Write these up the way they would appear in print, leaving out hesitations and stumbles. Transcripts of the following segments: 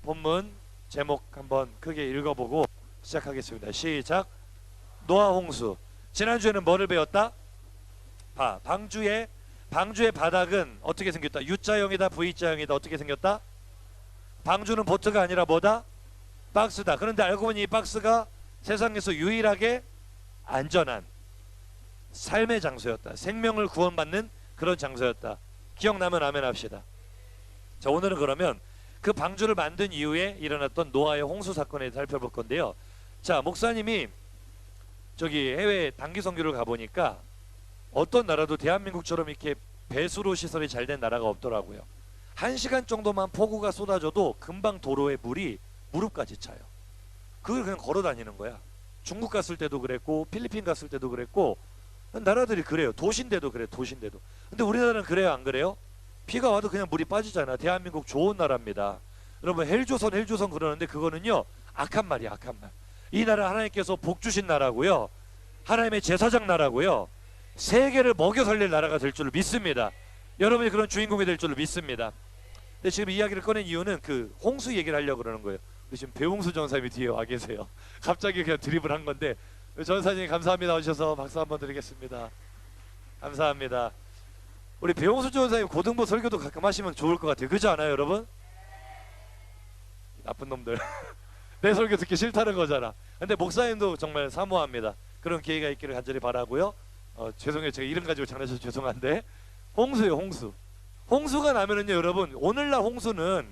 본문 제목 한번 크게 읽어보고 시작하겠습니다. 시작. 노아 홍수. 지난주에는 뭐를 배웠다? 방주의 바닥은 어떻게 생겼다? U자형이다, V자형이다. 어떻게 생겼다? 방주는 보트가 아니라 뭐다? 박스다. 그런데 알고 보니 이 박스가 세상에서 유일하게 안전한 삶의 장소였다. 생명을 구원받는 그런 장소였다. 기억나면 아멘 합시다. 자, 오늘은 그러면 그 방주를 만든 이후에 일어났던 노아의 홍수 사건에 대해서 살펴볼 건데요. 자, 목사님이 저기 해외 단기 선교를 가보니까 어떤 나라도 대한민국처럼 이렇게 배수로 시설이 잘 된 나라가 없더라고요. 1시간 정도만 폭우가 쏟아져도 금방 도로에 물이 무릎까지 차요. 그걸 그냥 걸어 다니는 거야. 중국 갔을 때도 그랬고 필리핀 갔을 때도 그랬고 나라들이 그래요. 도시인데도 그래, 도시인데도. 근데 우리나라는 그래요, 안 그래요? 비가 와도 그냥 물이 빠지잖아. 대한민국 좋은 나라입니다. 여러분 헬조선 그러는데 그거는요 악한 말이야, 악한 말. 이 나라 하나님께서 복 주신 나라고요, 하나님의 제사장 나라고요, 세계를 먹여 살릴 나라가 될 줄로 믿습니다. 여러분이 그런 주인공이 될 줄로 믿습니다. 근데 지금 이야기를 꺼낸 이유는 그 홍수 얘기를 하려고 그러는 거예요. 지금 배홍수 전사님이 뒤에 와 계세요. 갑자기 그냥 드립을 한 건데 전사님 감사합니다 오셔서 박수 한번 드리겠습니다. 감사합니다. 우리 배홍수 전사님 고등부 설교도 가끔 하시면 좋을 것 같아요. 그렇지 않아요 여러분? 나쁜 놈들. 내 설교 듣기 싫다는 거잖아. 근데 목사님도 정말 사모합니다. 그런 기회가 있기를 간절히 바라고요. 죄송해요, 제가 이름 가지고 장난쳐서 죄송한데 홍수예요, 홍수. 홍수가 나면은요 여러분, 오늘날 홍수는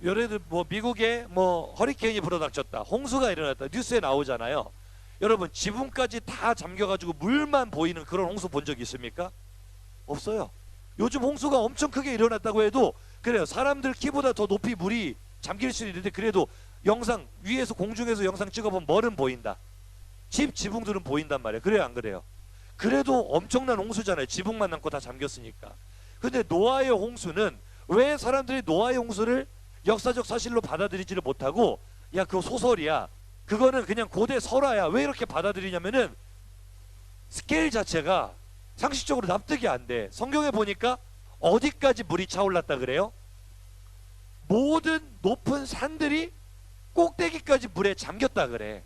예를 들어 뭐 미국에 뭐 허리케인이 불어닥쳤다, 홍수가 일어났다, 뉴스에 나오잖아요. 여러분 지붕까지 다 잠겨가지고 물만 보이는 그런 홍수 본 적 있습니까? 없어요. 요즘 홍수가 엄청 크게 일어났다고 해도 그래요, 사람들 키보다 더 높이 물이 잠길 수 있는데 그래도 영상 위에서 공중에서 영상 찍어보면 뭐는 보인다. 지붕들은 보인단 말이에요. 그래요, 안 그래요? 그래도 엄청난 홍수잖아요. 지붕만 남고 다 잠겼으니까. 근데 노아의 홍수는 왜 사람들이 노아의 홍수를 역사적 사실로 받아들이지를 못하고 야 그거 소설이야, 그거는 그냥 고대 설화야, 왜 이렇게 받아들이냐면은 스케일 자체가 상식적으로 납득이 안 돼. 성경에 보니까 어디까지 물이 차올랐다 그래요? 모든 높은 산들이 꼭대기까지 물에 잠겼다 그래.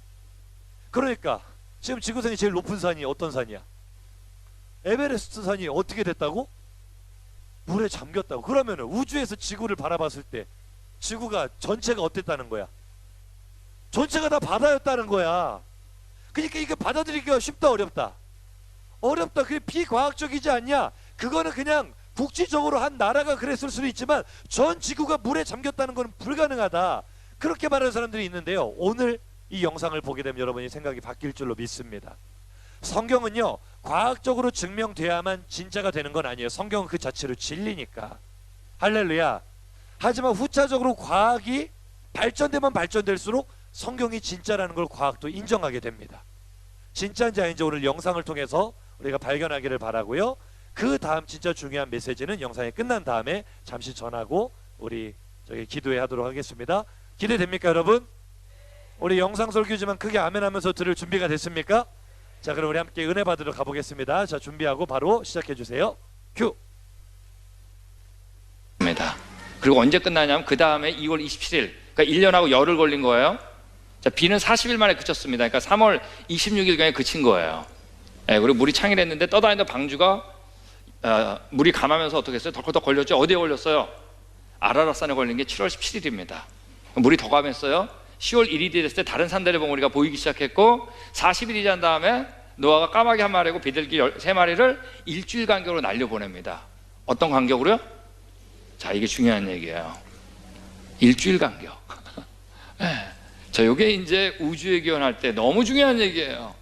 그러니까 지금 지구상이 제일 높은 산이 어떤 산이야? 에베레스트 산이 어떻게 됐다고? 물에 잠겼다고. 그러면 우주에서 지구를 바라봤을 때 지구가 전체가 어땠다는 거야? 전체가 다 바다였다는 거야. 그러니까 이게 받아들이기가 쉽다, 어렵다? 어렵다. 그게 비과학적이지 않냐? 그거는 그냥 국지적으로 한 나라가 그랬을 수도 있지만 전 지구가 물에 잠겼다는 것은 불가능하다. 그렇게 말하는 사람들이 있는데요, 오늘 이 영상을 보게 되면 여러분이 생각이 바뀔 줄로 믿습니다. 성경은요 과학적으로 증명돼야만 진짜가 되는 건 아니에요. 성경은 그 자체로 진리니까. 할렐루야. 하지만 후차적으로 과학이 발전되면 발전될수록 성경이 진짜라는 걸 과학도 인정하게 됩니다. 진짜인지 아닌지 오늘 영상을 통해서 우리가 발견하기를 바라고요. 그 다음 진짜 중요한 메시지는 영상이 끝난 다음에 잠시 전하고 우리 기도회 하도록 하겠습니다. 기대됩니까 여러분? 우리 영상 설교지만 크게 아멘 하면서 들을 준비가 됐습니까? 자, 그럼 우리 함께 은혜 받으러 가보겠습니다. 자, 준비하고 바로 시작해 주세요. 큐. 그리고 언제 끝나냐면 그 다음에 2월 27일, 그러니까 1년하고 열흘 걸린 거예요. 자, 비는 40일 만에 그쳤습니다. 그러니까 3월 26일경에 그친 거예요. 네, 그리고 물이 창일했는데 떠다니던 방주가 물이 감하면서 어떻게 했어요? 덜컥덜 걸렸죠. 어디에 걸렸어요? 아라랏산에 걸린 게 7월 17일입니다. 물이 더 감했어요. 10월 1일이 됐을 때 다른 산들의 봉우리가 보이기 시작했고 40일이 지난 다음에 노아가 까마귀 한 마리고 비둘기 3마리를 일주일 간격으로 날려보냅니다. 어떤 간격으로요? 자, 이게 중요한 얘기예요. 일주일 간격. 네. 자, 이게 이제 우주의 기원할 때 너무 중요한 얘기예요.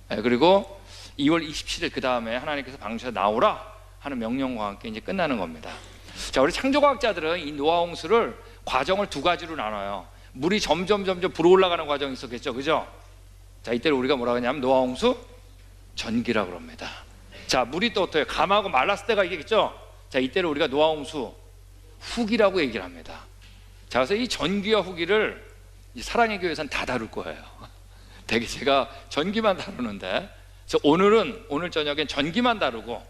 네, 그리고 2월 27일 그 다음에 하나님께서 방주에 나오라 하는 명령과 함께 이제 끝나는 겁니다. 자, 우리 창조과학자들은 이 노아 홍수를 과정을 두 가지로 나눠요. 물이 점점 불어올라가는 과정이 있었겠죠, 그죠? 자, 이때를 우리가 뭐라고 하냐면 노아 홍수 전기라고 그럽니다. 자, 물이 또 어때요? 감하고 말랐을 때가 있겠죠? 자, 이때를 우리가 노아 홍수 후기라고 얘기를 합니다. 자, 그래서 이 전기와 후기를 사랑의 교회에서는 다 다룰 거예요. 되게 제가 전기만 다루는데 오늘 저녁엔 전기만 다루고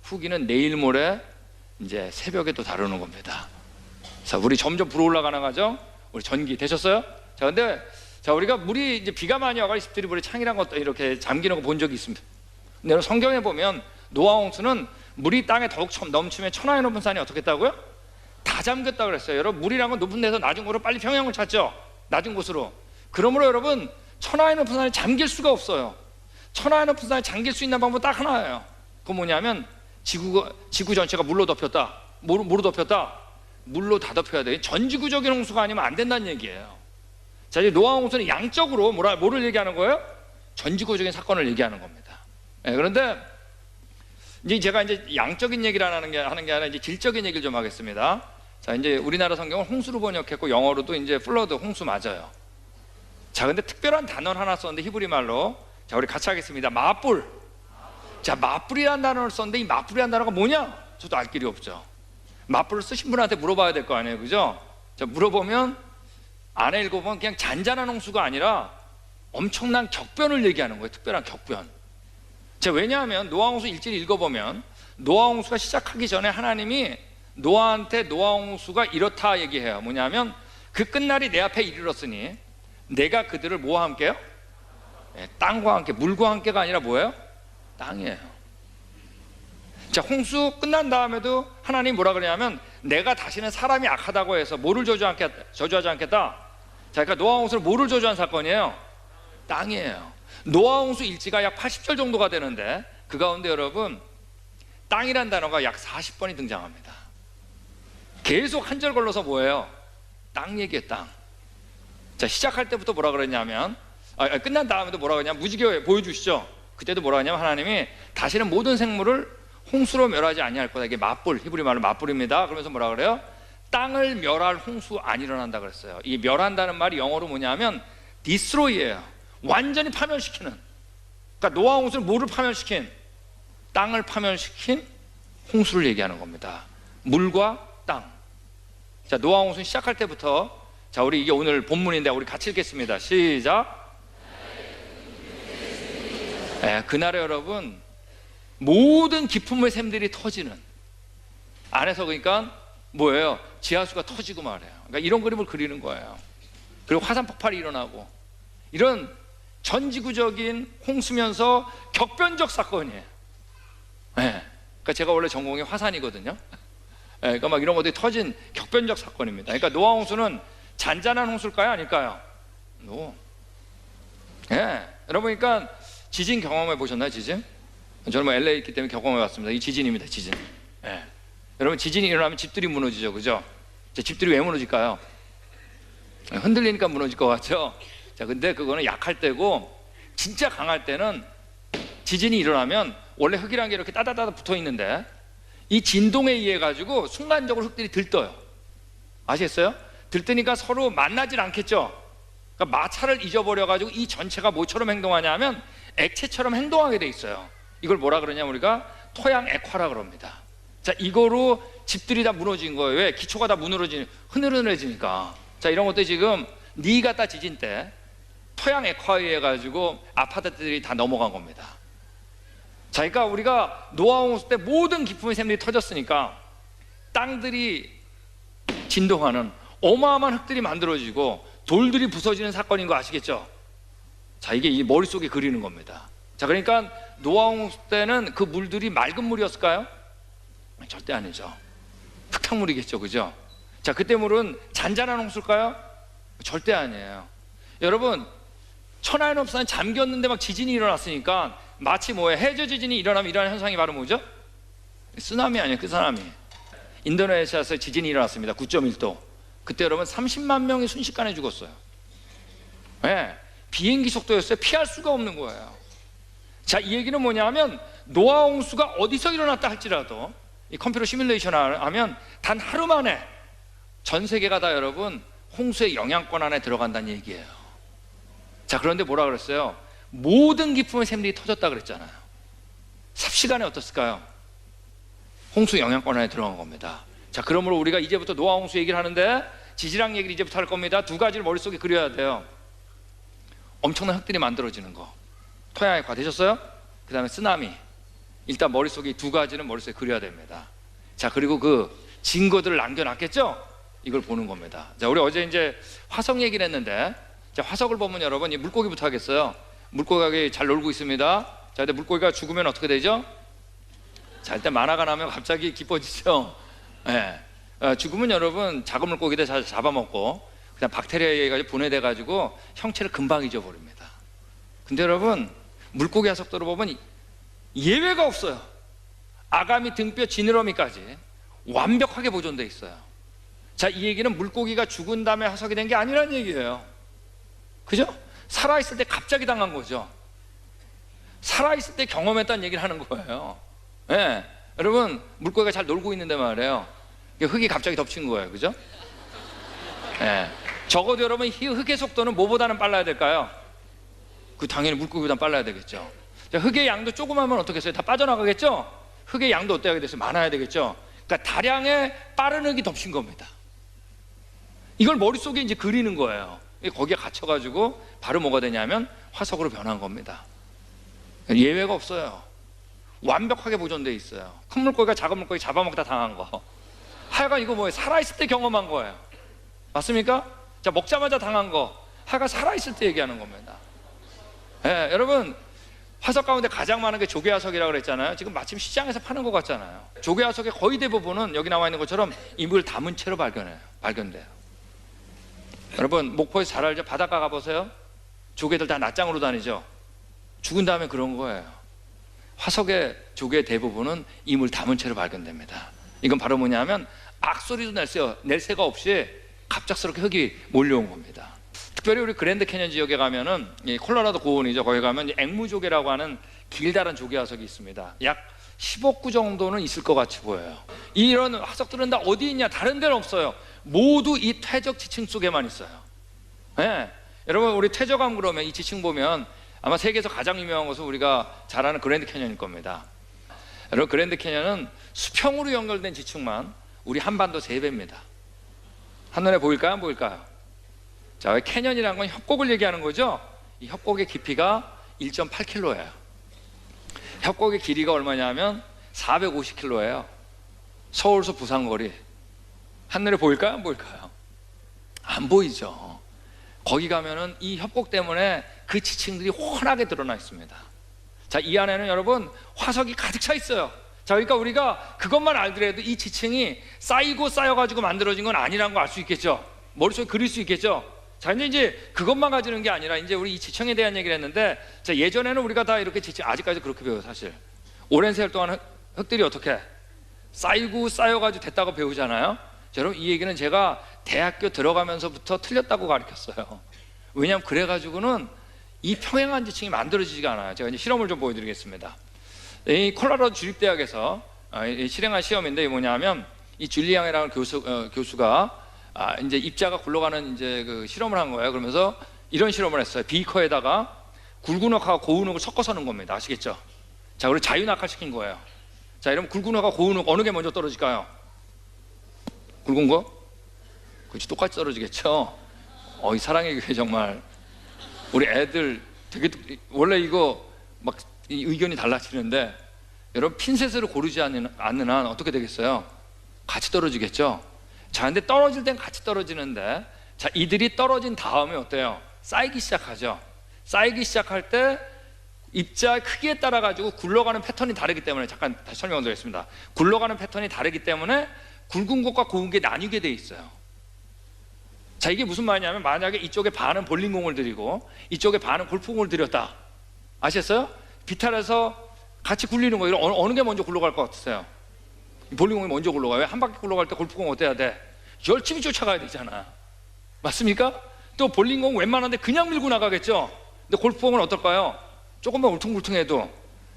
후기는 내일 모레 이제 새벽에 또 다루는 겁니다. 자, 우리 점점 불어올라가는 과정, 우리 전기 되셨어요? 자, 근데 자, 우리가 물이 이제 비가 많이 와가지고 집들이 물에 창이란 것도 이렇게 잠기는 거 본 적이 있습니다. 근데 성경에 보면 노아 홍수는 물이 땅에 더욱 넘치면 천하의 높은 산이 어떻게 했다고요? 다 잠겼다 그랬어요. 여러분, 물이란 건 높은 데서 낮은 곳으로 빨리 평양을 찾죠. 낮은 곳으로. 그러므로 여러분, 천하의 높은 산이 잠길 수가 없어요. 천하의 높은 산이 잠길 수 있는 방법 딱 하나예요. 그건 뭐냐면 지구 전체가 물로 덮였다. 뭐로 덮였다? 물로 다 덮여야 돼. 전지구적인 홍수가 아니면 안 된다는 얘기예요. 자, 이제 노아 홍수는 양적으로 뭐를 얘기하는 거예요? 전지구적인 사건을 얘기하는 겁니다. 네, 그런데 이제 제가 이제 양적인 얘기를 하는 게 아니라 이제 질적인 얘기를 좀 하겠습니다. 자, 이제 우리나라 성경은 홍수로 번역했고 영어로도 이제 플러드 홍수 맞아요. 자, 근데 특별한 단어를 하나 썼는데 히브리 말로, 자, 우리 같이 하겠습니다. 마뿔. 자, 마뿔이라는 단어를 썼는데 이 마뿔이라는 단어가 뭐냐? 저도 알 길이 없죠. 마뿔을 쓰신 분한테 물어봐야 될 거 아니에요, 그죠? 자, 물어보면 안에 읽어보면 그냥 잔잔한 홍수가 아니라 엄청난 격변을 얘기하는 거예요. 특별한 격변. 자, 왜냐하면 노아 홍수 일지를 읽어보면 노아 홍수가 시작하기 전에 하나님이 노아한테 노아 홍수가 이렇다 얘기해요. 뭐냐면 그 끝날이 내 앞에 이르렀으니 내가 그들을 뭐와 함께요? 네, 땅과 함께, 물과 함께가 아니라 뭐예요? 땅이에요. 자, 홍수 끝난 다음에도 하나님 뭐라 그러냐면 내가 다시는 사람이 악하다고 해서 뭐를 저주하지 않겠다. 자, 그러니까 노아 홍수를 뭐를 저주한 사건이에요? 땅이에요. 노아 홍수 일지가 약 80절 정도가 되는데 그 가운데 여러분, 땅이란 단어가 약 40번이 등장합니다. 계속 한 절 걸러서 뭐예요? 땅 얘기예요, 땅. 자, 시작할 때부터 뭐라 그랬냐면 끝난 다음에도 뭐라 그러냐면 무지개 보여주시죠. 그때도 뭐라 하냐면 하나님이 다시는 모든 생물을 홍수로 멸하지 아니할 거다. 이게 맞불, 히브리 말로 맞불입니다. 그러면서 뭐라 그래요? 땅을 멸할 홍수 안 일어난다 그랬어요. 이 멸한다는 말이 영어로 뭐냐면 destroy예요. 완전히 파멸시키는. 그러니까 노아 홍수는 뭐를 파멸시킨? 땅을 파멸시킨 홍수를 얘기하는 겁니다. 물과 땅. 자, 노아 홍수 시작할 때부터, 자, 우리 이게 오늘 본문인데 우리 같이 읽겠습니다. 시작. 네, 그날에 여러분 모든 기품의 샘들이 터지는 안에서, 그러니까 뭐예요? 지하수가 터지고 말해요. 그러니까 이런 그림을 그리는 거예요. 그리고 화산 폭발이 일어나고 이런 전지구적인 홍수면서 격변적 사건이에요. 네. 그러니까 제가 원래 전공이 화산이거든요. 네. 그러니까 막 이런 것들이 터진 격변적 사건입니다. 그러니까 노아 홍수는 잔잔한 홍수일까요? 아닐까요? 네. 여러분, 그러니까 지진 경험해 보셨나요? 지진? 저는 뭐 LA에 있기 때문에 경험해 봤습니다. 이 지진입니다, 지진. 네. 여러분, 지진이 일어나면 집들이 무너지죠, 그죠? 집들이 왜 무너질까요? 흔들리니까 무너질 것 같죠? 자, 근데 그거는 약할 때고, 진짜 강할 때는 지진이 일어나면 원래 흙이란 게 이렇게 따다다다 붙어 있는데 이 진동에 의해 가지고 순간적으로 흙들이 들떠요. 아시겠어요? 들뜨니까 서로 만나질 않겠죠? 그러니까 마찰을 잊어버려 가지고 이 전체가 뭐처럼 행동하냐면 액체처럼 행동하게 돼 있어요. 이걸 뭐라 그러냐면 우리가 토양 액화라 그럽니다. 자, 이거로 집들이 다 무너진 거예요. 왜? 기초가 다 흐느흐느해지니까. 자, 이런 것도 지금 니가타 지진 때 토양 액화에 의해 가지고 아파트들이 다 넘어간 겁니다. 자, 그러니까 우리가 노아 홍수 때 모든 기품의 샘들이 터졌으니까 땅들이 진동하는 어마어마한 흙들이 만들어지고 돌들이 부서지는 사건인 거 아시겠죠? 자, 이게 이 머릿속에 그리는 겁니다. 자, 그러니까 노아 홍수 때는 그 물들이 맑은 물이었을까요? 절대 아니죠. 흙탕물이겠죠, 그죠? 자, 그때 물은 잔잔한 홍수일까요? 절대 아니에요. 여러분, 천하의 높은 잠겼는데 막 지진이 일어났으니까 마치 뭐예요? 해저 지진이 일어나면 일어나는 현상이 바로 뭐죠? 쓰나미 아니에요, 그 쓰나미. 인도네시아에서 지진이 일어났습니다. 9.1도. 그때 여러분 30만 명이 순식간에 죽었어요. 네, 비행기 속도였어요. 피할 수가 없는 거예요. 자, 이 얘기는 뭐냐면 노아 홍수가 어디서 일어났다 할지라도 이 컴퓨터 시뮬레이션을 하면 단 하루 만에 전 세계가 다 여러분 홍수의 영향권 안에 들어간다는 얘기예요. 자, 그런데 뭐라 그랬어요? 모든 기품의 샘들이 터졌다 그랬잖아요. 삽시간에 어떻을까요? 홍수 영향권 안에 들어간 겁니다. 자, 그러므로 우리가 이제부터 노아 홍수 얘기를 하는데 지질학 얘기를 이제부터 할 겁니다. 두 가지를 머릿속에 그려야 돼요. 엄청난 흙들이 만들어지는 거, 토양액화 되셨어요? 그 다음에 쓰나미. 일단 머릿속에 두 가지는 머릿속에 그려야 됩니다. 자, 그리고 그 증거들을 남겨놨겠죠? 이걸 보는 겁니다. 자, 우리 어제 이제 화석 얘기를 했는데, 자, 화석을 보면 여러분 이 물고기부터 하겠어요. 물고기가 잘 놀고 있습니다. 자, 근데 물고기가 죽으면 어떻게 되죠? 자, 일단 만화가 나면 갑자기 기뻐지죠. 예. 죽으면 여러분 작은 물고기들 잘 잡아먹고 그냥 박테리아에 의해 분해돼 가지고 형체를 금방 잊어버립니다. 근데 여러분 물고기 화석들을 보면 예외가 없어요. 아가미, 등뼈, 지느러미까지 완벽하게 보존돼 있어요. 자, 이 얘기는 물고기가 죽은 다음에 화석이 된 게 아니라는 얘기예요. 그죠? 살아있을 때 갑자기 당한 거죠. 살아있을 때 경험했다는 얘기를 하는 거예요. 예. 여러분 물고기가 잘 놀고 있는데 말이에요, 흙이 갑자기 덮친 거예요. 그죠? 예. 적어도 여러분 이 흙의 속도는 뭐보다는 빨라야 될까요? 그 당연히 물고기보다 빨라야 되겠죠. 자, 흙의 양도 조그마하면 어떻겠어요? 다 빠져나가겠죠? 흙의 양도 어때야 되겠어요? 많아야 되겠죠? 그러니까 다량의 빠른 흙이 덮친 겁니다. 이걸 머릿속에 이제 그리는 거예요. 거기에 갇혀가지고 바로 뭐가 되냐면 화석으로 변한 겁니다. 예외가 없어요. 완벽하게 보존돼 있어요. 큰 물고기가 작은 물고기 잡아먹다 당한 거, 하여간 이거 뭐예요? 살아있을 때 경험한 거예요. 맞습니까? 자, 먹자마자 당한 거, 하여간 살아있을 때 얘기하는 겁니다. 예, 여러분 화석 가운데 가장 많은 게 조개화석이라고 그랬잖아요. 지금 마침 시장에서 파는 것 같잖아요. 조개화석의 거의 대부분은 여기 나와 있는 것처럼 이물 담은 채로 발견돼요. 여러분 목포에서 잘 알죠? 바닷가 가보세요. 조개들 다 낮장으로 다니죠. 죽은 다음에 그런 거예요. 화석의 조개의 대부분은 이물 담은 채로 발견됩니다. 이건 바로 뭐냐면 악소리도 낼 새가 없이 갑작스럽게 흙이 몰려온 겁니다. 특별히 우리 그랜드 캐년 지역에 가면은 이 콜로라도 고원이죠. 거기 가면 앵무조개라고 하는 길다란 조개 화석이 있습니다. 약 15구 정도는 있을 것 같이 보여요. 이런 화석들은 다 어디 있냐? 다른 데는 없어요. 모두 이 퇴적 지층 속에만 있어요. 네. 여러분 우리 퇴적암 그러면 이 지층 보면 아마 세계에서 가장 유명한 것은 우리가 잘 아는 그랜드 캐년일 겁니다. 여러분 그랜드 캐년은 수평으로 연결된 지층만 우리 한반도 3배입니다. 한눈에 보일까요? 안 보일까요? 자, 캐년이라는 건 협곡을 얘기하는 거죠. 이 협곡의 깊이가 1.8km예요. 협곡의 길이가 얼마냐면 450km예요. 서울서 부산 거리. 한눈에 보일까요? 안 보일까요? 안 보이죠. 거기 가면은 이 협곡 때문에 그 지층들이 훤하게 드러나 있습니다. 자, 이 안에는 여러분 화석이 가득 차 있어요. 자, 그러니까 우리가 그것만 알더라도 이 지층이 쌓이고 쌓여가지고 만들어진 건 아니라는 거 알 수 있겠죠. 머릿속에 그릴 수 있겠죠. 자, 이제 그것만 가지는 게 아니라 이제 우리 이 지층에 대한 얘기를 했는데, 자, 예전에는 우리가 다 이렇게 지층 아직까지 그렇게 배워요. 사실 오랜 세월 동안 흙들이 어떻게 쌓이고 쌓여가지고 됐다고 배우잖아요. 자, 여러분 이 얘기는 제가 대학교 들어가면서부터 틀렸다고 가르쳤어요. 왜냐하면 그래가지고는 이 평행한 지층이 만들어지지가 않아요. 제가 이제 실험을 좀 보여드리겠습니다. 이 콜로라도 주립대학에서 실행한 시험인데 뭐냐면 이 줄리앙이라는 교수가 이제 입자가 굴러가는 이제 그 실험을 한 거예요. 그러면서 이런 실험을 했어요. 비커에다가 굵은 흙하고 고운 흙을 섞어서 넣은 겁니다. 아시겠죠? 자, 그리고 자유낙하시킨 거예요. 자, 이러면 굵은 흙하고 고운 흙 어느 게 먼저 떨어질까요? 굵은 거? 그렇지, 똑같이 떨어지겠죠. 이 사랑의 교회 정말 우리 애들 되게 원래 이거 막 이 의견이 달라지는데 여러분 핀셋으로 고르지 않는 한 어떻게 되겠어요? 같이 떨어지겠죠. 자, 근데 떨어질 땐 같이 떨어지는데, 자, 이들이 떨어진 다음에 어때요? 쌓이기 시작하죠. 쌓이기 시작할 때 입자의 크기에 따라 가지고 굴러가는 패턴이 다르기 때문에, 잠깐 다시 설명드리겠습니다. 굴러가는 패턴이 다르기 때문에 굵은 곳과 고운 게 나뉘게 돼 있어요. 자, 이게 무슨 말이냐면 만약에 이쪽에 반은 볼링공을 들이고 이쪽에 반은 골프공을 들였다. 아셨어요? 비탈에서 같이 굴리는 거예요. 어느 게 먼저 굴러갈 것 같으세요? 볼링공이 먼저 굴러가요. 한 바퀴 굴러갈 때 골프공 어때야 돼? 열심히 쫓아가야 되잖아. 맞습니까? 또 볼링공 웬만한데 그냥 밀고 나가겠죠. 근데 골프공은 어떨까요? 조금만 울퉁불퉁해도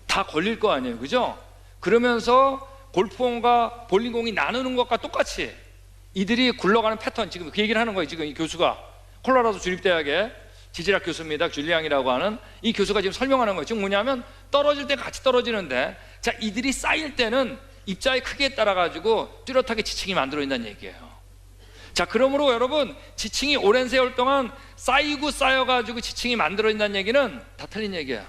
다 걸릴 거 아니에요, 그죠? 그러면서 골프공과 볼링공이 나누는 것과 똑같이 이들이 굴러가는 패턴, 지금 그 얘기를 하는 거예요. 지금 이 교수가 콜로라도 주립대학의 지질학 교수입니다. 줄리앙이라고 하는 이 교수가 지금 설명하는 거예요. 지금 뭐냐면 떨어질 때 같이 떨어지는데, 자, 이들이 쌓일 때는 입자의 크기에 따라 가지고 뚜렷하게 지층이 만들어진다는 얘기예요. 자, 그러므로 여러분 지층이 오랜 세월 동안 쌓이고 쌓여가지고 지층이 만들어진다는 얘기는 다 틀린 얘기예요.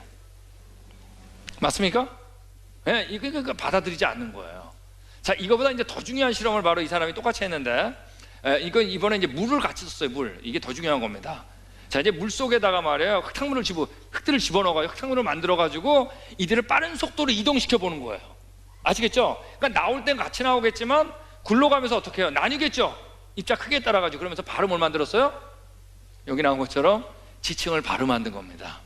맞습니까? 네, 이거 받아들이지 않는 거예요. 자, 이거보다 이제 더 중요한 실험을 바로 이 사람이 똑같이 했는데, 이건 이번에 이제 물을 같이 썼어요. 물. 이게 더 중요한 겁니다. 자, 이제 물 속에다가 말이에요. 흙들을 집어넣어가지고 흙탕물을 만들어가지고 이들을 빠른 속도로 이동시켜 보는 거예요. 아시겠죠? 그러니까 나올 땐 같이 나오겠지만 굴러가면서 어떻게 해요? 나뉘겠죠? 입자 크기에 따라가지고. 그러면서 바로 뭘 만들었어요? 여기 나온 것처럼 지층을 바로 만든 겁니다.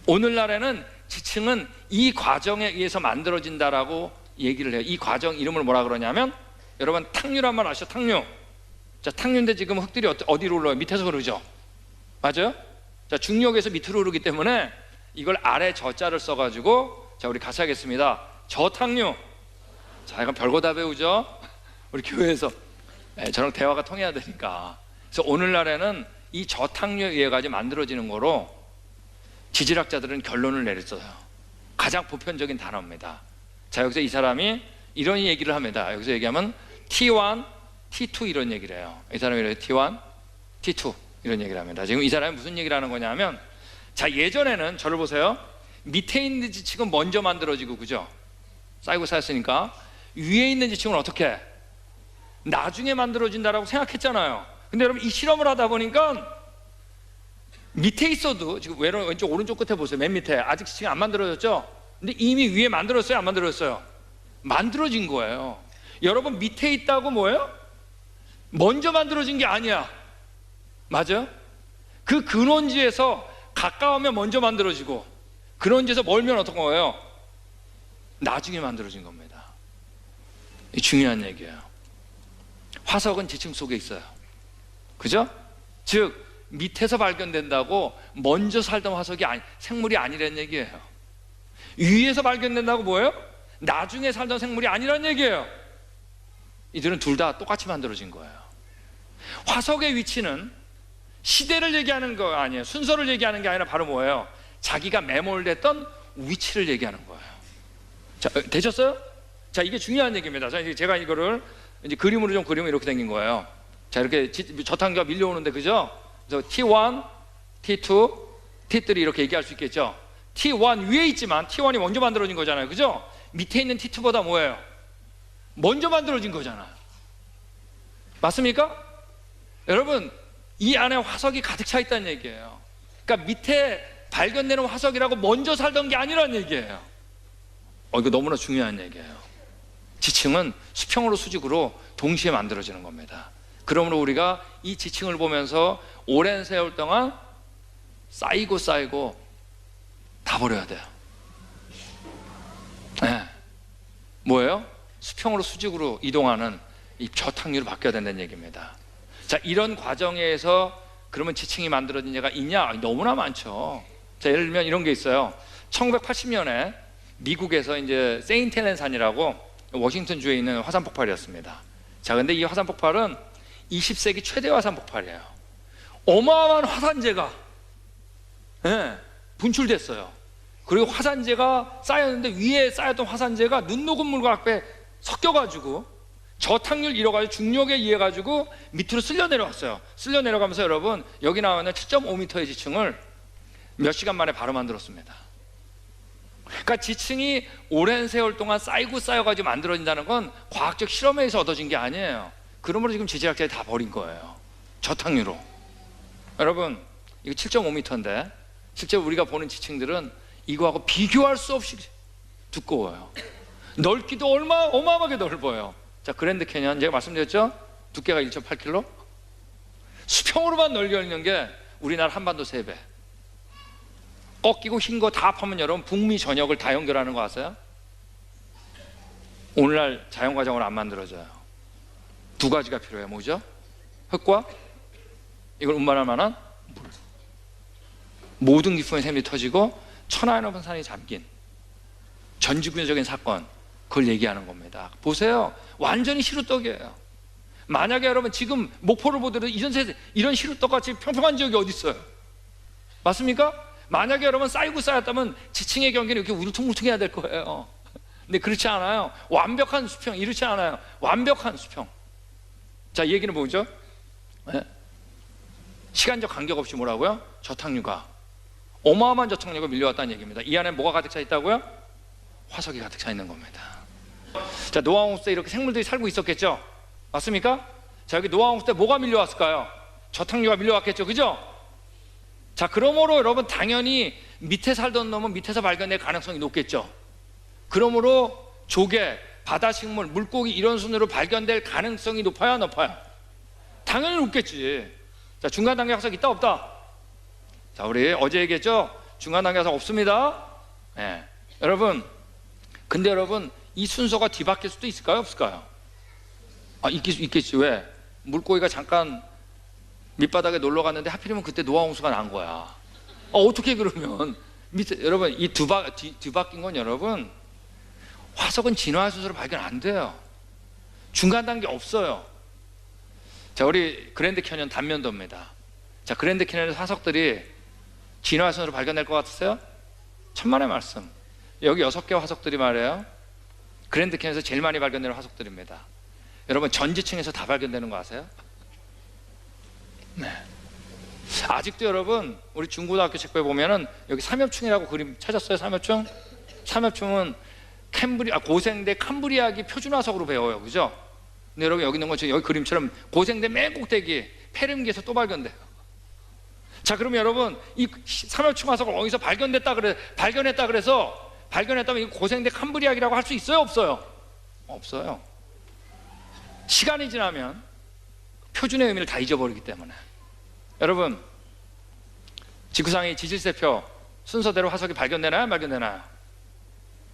오늘날에는 지층은 이 과정에 의해서 만들어진다라고 얘기를 해요. 이 과정 이름을 뭐라 그러냐면, 여러분 탕류란 말 아시죠? 탕류. 자, 탕류인데 지금 흙들이 어디로 흘러요? 밑에서 흐르죠? 맞아요? 자, 중력에서 밑으로 흐르기 때문에 이걸 아래 저자를 써가지고, 자, 우리 같이 하겠습니다. 저탕류. 자, 이건 별거 다 배우죠? 우리 교회에서 저랑 대화가 통해야 되니까. 그래서 오늘날에는 이 저탕류에 의해 가지고 만들어지는 거로 지질학자들은 결론을 내렸어요. 가장 보편적인 단어입니다. 자, 여기서 이 사람이 이런 얘기를 합니다. 여기서 얘기하면 T1, T2 이런 얘기를 해요. 이 사람이 이래요. T1, T2 이런 얘기를 합니다. 지금 이 사람이 무슨 얘기를 하는 거냐면, 자, 예전에는 저를 보세요. 밑에 있는 지층은 먼저 만들어지고, 그죠? 쌓이고 쌓였으니까. 위에 있는 지층은 어떻게 해? 나중에 만들어진다라고 생각했잖아요. 근데 여러분 이 실험을 하다 보니까 밑에 있어도, 지금 왼쪽 오른쪽 끝에 보세요. 맨 밑에 아직 지층이 안 만들어졌죠? 근데 이미 위에 만들었어요? 안 만들었어요? 만들어진 거예요. 여러분 밑에 있다고 뭐예요? 먼저 만들어진 게 아니야. 맞아요? 그 근원지에서 가까우면 먼저 만들어지고, 근원지에서 멀면 어떤 거예요? 나중에 만들어진 겁니다. 이 중요한 얘기예요. 화석은 지층 속에 있어요. 그죠? 즉 밑에서 발견된다고 먼저 살던 화석이 생물이 아니라는 얘기예요. 위에서 발견된다고 뭐예요? 나중에 살던 생물이 아니라는 얘기예요. 이들은 둘 다 똑같이 만들어진 거예요. 화석의 위치는 시대를 얘기하는 거 아니에요. 순서를 얘기하는 게 아니라 바로 뭐예요? 자기가 매몰됐던 위치를 얘기하는 거예요. 자, 되셨어요? 자, 이게 중요한 얘기입니다. 자, 제가 이거를 이제 그림으로 좀 그리면 이렇게 생긴 거예요. 자, 이렇게 저탄기가 밀려오는데, 그죠? 그래서 T1, T2, T3 이렇게 얘기할 수 있겠죠? T1 위에 있지만 T1이 먼저 만들어진 거잖아요. 그죠? 밑에 있는 T2보다 뭐예요? 먼저 만들어진 거잖아요. 맞습니까? 여러분, 이 안에 화석이 가득 차 있다는 얘기예요. 그러니까 밑에 발견되는 화석이라고 먼저 살던 게 아니라는 얘기예요. 이거 너무나 중요한 얘기예요. 지층은 수평으로 수직으로 동시에 만들어지는 겁니다. 그러므로 우리가 이 지층을 보면서 오랜 세월 동안 쌓이고 다 버려야 돼요. 네. 뭐예요? 수평으로 수직으로 이동하는 이 저탕류로 바뀌어야 된다는 얘기입니다. 자, 이런 과정에서 그러면 지층이 만들어진 예가 있냐? 너무나 많죠. 자, 예를 들면 이런 게 있어요. 1980년에 미국에서 이제 세인트 헬렌 산이라고 워싱턴 주에 있는 화산 폭발이었습니다. 자, 근데 이 화산 폭발은 20세기 최대 화산 폭발이에요. 어마어마한 화산재가 분출됐어요. 그리고 화산재가 쌓였는데 위에 쌓였던 화산재가 눈 녹은 물과 앞에 섞여가지고 저탕률 잃어가지고 중력에 의해 가지고 밑으로 쓸려 내려왔어요. 쓸려 내려가면서 여러분 여기 나와 있는 7.5m의 지층을 몇 시간 만에 바로 만들었습니다. 그러니까 지층이 오랜 세월 동안 쌓여가지고 만들어진다는 건 과학적 실험에 의해서 얻어진 게 아니에요. 그러므로 지금 지질학자들이 다 버린 거예요. 저탕류로. 여러분 이거 7.5m인데 실제 우리가 보는 지층들은 이거하고 비교할 수 없이 두꺼워요. 넓기도 어마어마하게 넓어요. 자, 그랜드 캐년 제가 말씀드렸죠? 두께가 1.8km. 수평으로만 넓혀있는 게 우리나라 한반도 3배. 꺾이고 흰 거 다 합하면 여러분 북미 전역을 다 연결하는 거 아세요? 오늘날 자연과정으로 안 만들어져요. 두 가지가 필요해요. 뭐죠? 흙과 이걸 운반할 만한 물. 모든 기품의 샘이 터지고 천하에 넘은 산이 잠긴 전지구적인 사건, 그걸 얘기하는 겁니다. 보세요. 완전히 시루떡이에요. 만약에 여러분 지금 목포를 보더라도 이런 시루떡같이 평평한 지역이 어디 있어요? 맞습니까? 만약에 여러분 쌓이고 쌓였다면 지층의 경계는 이렇게 울퉁불퉁해야 될 거예요. 근데 그렇지 않아요. 완벽한 수평, 이렇지 않아요. 완벽한 수평. 자, 이 얘기는 뭐죠? 네? 시간적 간격 없이 뭐라고요? 저탕류가 어마어마한 저탕류가 밀려왔다는 얘기입니다. 이 안에 뭐가 가득 차 있다고요? 화석이 가득 차 있는 겁니다. 자, 노아홍수에 이렇게 생물들이 살고 있었겠죠? 맞습니까? 자, 여기 노아홍수 때 뭐가 밀려왔을까요? 저탕류가 밀려왔겠죠, 그죠? 자, 그러므로 여러분 당연히 밑에 살던 놈은 밑에서 발견될 가능성이 높겠죠. 그러므로 조개, 바다식물, 물고기 이런 순으로 발견될 가능성이 높아요, 높아요? 당연히 높겠지. 자, 중간 단계 화석 있다 없다? 자, 우리 어제 얘기했죠? 중간 단계 화석 없습니다. 네. 여러분, 근데 여러분 이 순서가 뒤바뀔 수도 있을까요, 없을까요? 아, 있겠지. 왜? 물고기가 잠깐 밑바닥에 놀러 갔는데 하필이면 그때 노아홍수가 난 거야. 어떻게 그러면 밑에, 여러분 이 뒤바뀐 건 여러분 화석은 진화 순서로 발견 안 돼요. 중간 단계 없어요. 자, 우리 그랜드 캐년 단면도입니다. 자, 그랜드 캐년의 화석들이 진화 순서로 발견될 것 같으세요? 천만의 말씀. 여기 6개 화석들이 말이에요, 그랜드 캐년에서 제일 많이 발견되는 화석들입니다. 여러분 전지층에서 다 발견되는 거 아세요? 네. 아직도 여러분 우리 중고등학교 책부에 보면은 여기 삼엽충이라고 그림 찾았어요. 삼엽충? 삼엽충은 고생대 캄브리아기 표준화석으로 배워요, 그죠? 근데 여러분 여기 있는 건 여기 그림처럼 고생대 맨 꼭대기 페름기에서 또 발견돼요. 자, 그러면 여러분 이 삼엽충 화석을 어디서 발견했다 그래서 발견했다면 이 고생대 캄브리아기라고 할 수 있어요, 없어요? 없어요. 시간이 지나면 표준의 의미를 다 잊어버리기 때문에. 여러분 지구상의 지질세표 순서대로 화석이 발견되나요, 발견되나요?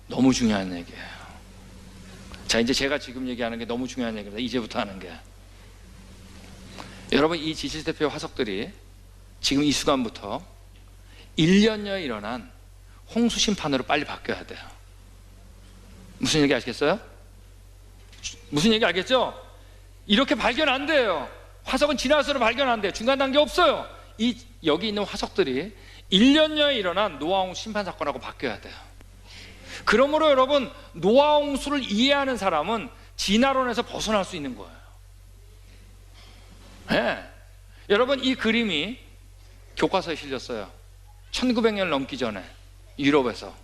너무 중요한 얘기예요. 자, 이제 제가 지금 얘기하는 게 너무 중요한 얘기입니다. 이제부터 하는 게. 여러분 이 지질세표 화석들이 지금 이 순간부터 1년여에 일어난 홍수 심판으로 빨리 바뀌어야 돼요. 무슨 얘기 아시겠어요? 무슨 얘기 알겠죠? 이렇게 발견 안 돼요. 화석은 진화수로 발견 안 돼요. 중간 단계 없어요. 여기 있는 화석들이 1년여에 일어난 노아홍수 심판 사건하고 바뀌어야 돼요. 그러므로 여러분 노아홍수를 이해하는 사람은 진화론에서 벗어날 수 있는 거예요. 네. 여러분 이 그림이 교과서에 실렸어요. 1900년 넘기 전에 유럽에서.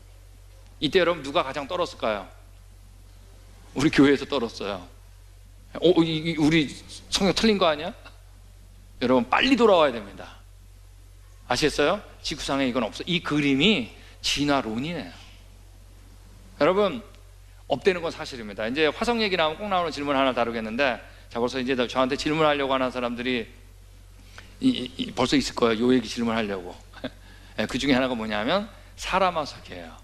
이때 여러분 누가 가장 떨었을까요? 우리 교회에서 떨었어요. 우리 성경 틀린 거 아니야? 여러분 빨리 돌아와야 됩니다. 아시겠어요? 지구상에 이건 없어. 이 그림이 진화론이에요. 여러분 업되는 건 사실입니다. 이제 화성 얘기 나오면 꼭 나오는 질문 하나 다루겠는데, 자, 벌써 이제 저한테 질문하려고 하는 사람들이 벌써 있을 거예요. 요 얘기 질문하려고. 그 중에 하나가 뭐냐면 사람화석이에요.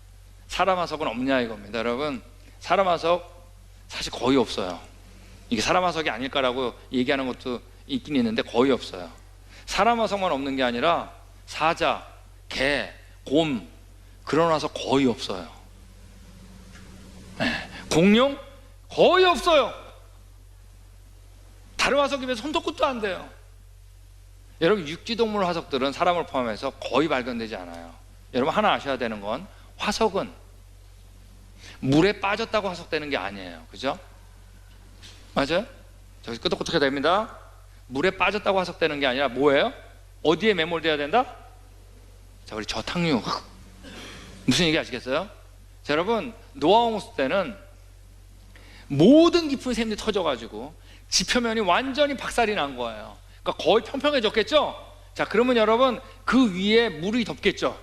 사람화석은 없냐 이겁니다. 여러분 사람화석 사실 거의 없어요. 이게 사람화석이 아닐까라고 얘기하는 것도 있긴 있는데 거의 없어요. 사람화석만 없는 게 아니라 사자, 개, 곰 그런 화석 거의 없어요. 공룡 거의 없어요. 다른 화석에 비해서 손도 끝도 안 돼요. 여러분 육지동물 화석들은 사람을 포함해서 거의 발견되지 않아요. 여러분 하나 아셔야 되는 건 화석은 물에 빠졌다고 화석되는 게 아니에요. 그죠? 맞아요? 저기 끄덕끄덕해야 됩니다. 물에 빠졌다고 화석되는 게 아니라 뭐예요? 어디에 매몰돼야 된다? 자, 우리 저탕류. 무슨 얘기 아시겠어요? 자, 여러분 노아홍수 때는 모든 깊은 샘이 터져가지고 지표면이 완전히 박살이 난 거예요. 그러니까 거의 평평해졌겠죠? 자, 그러면 여러분 그 위에 물이 덮겠죠?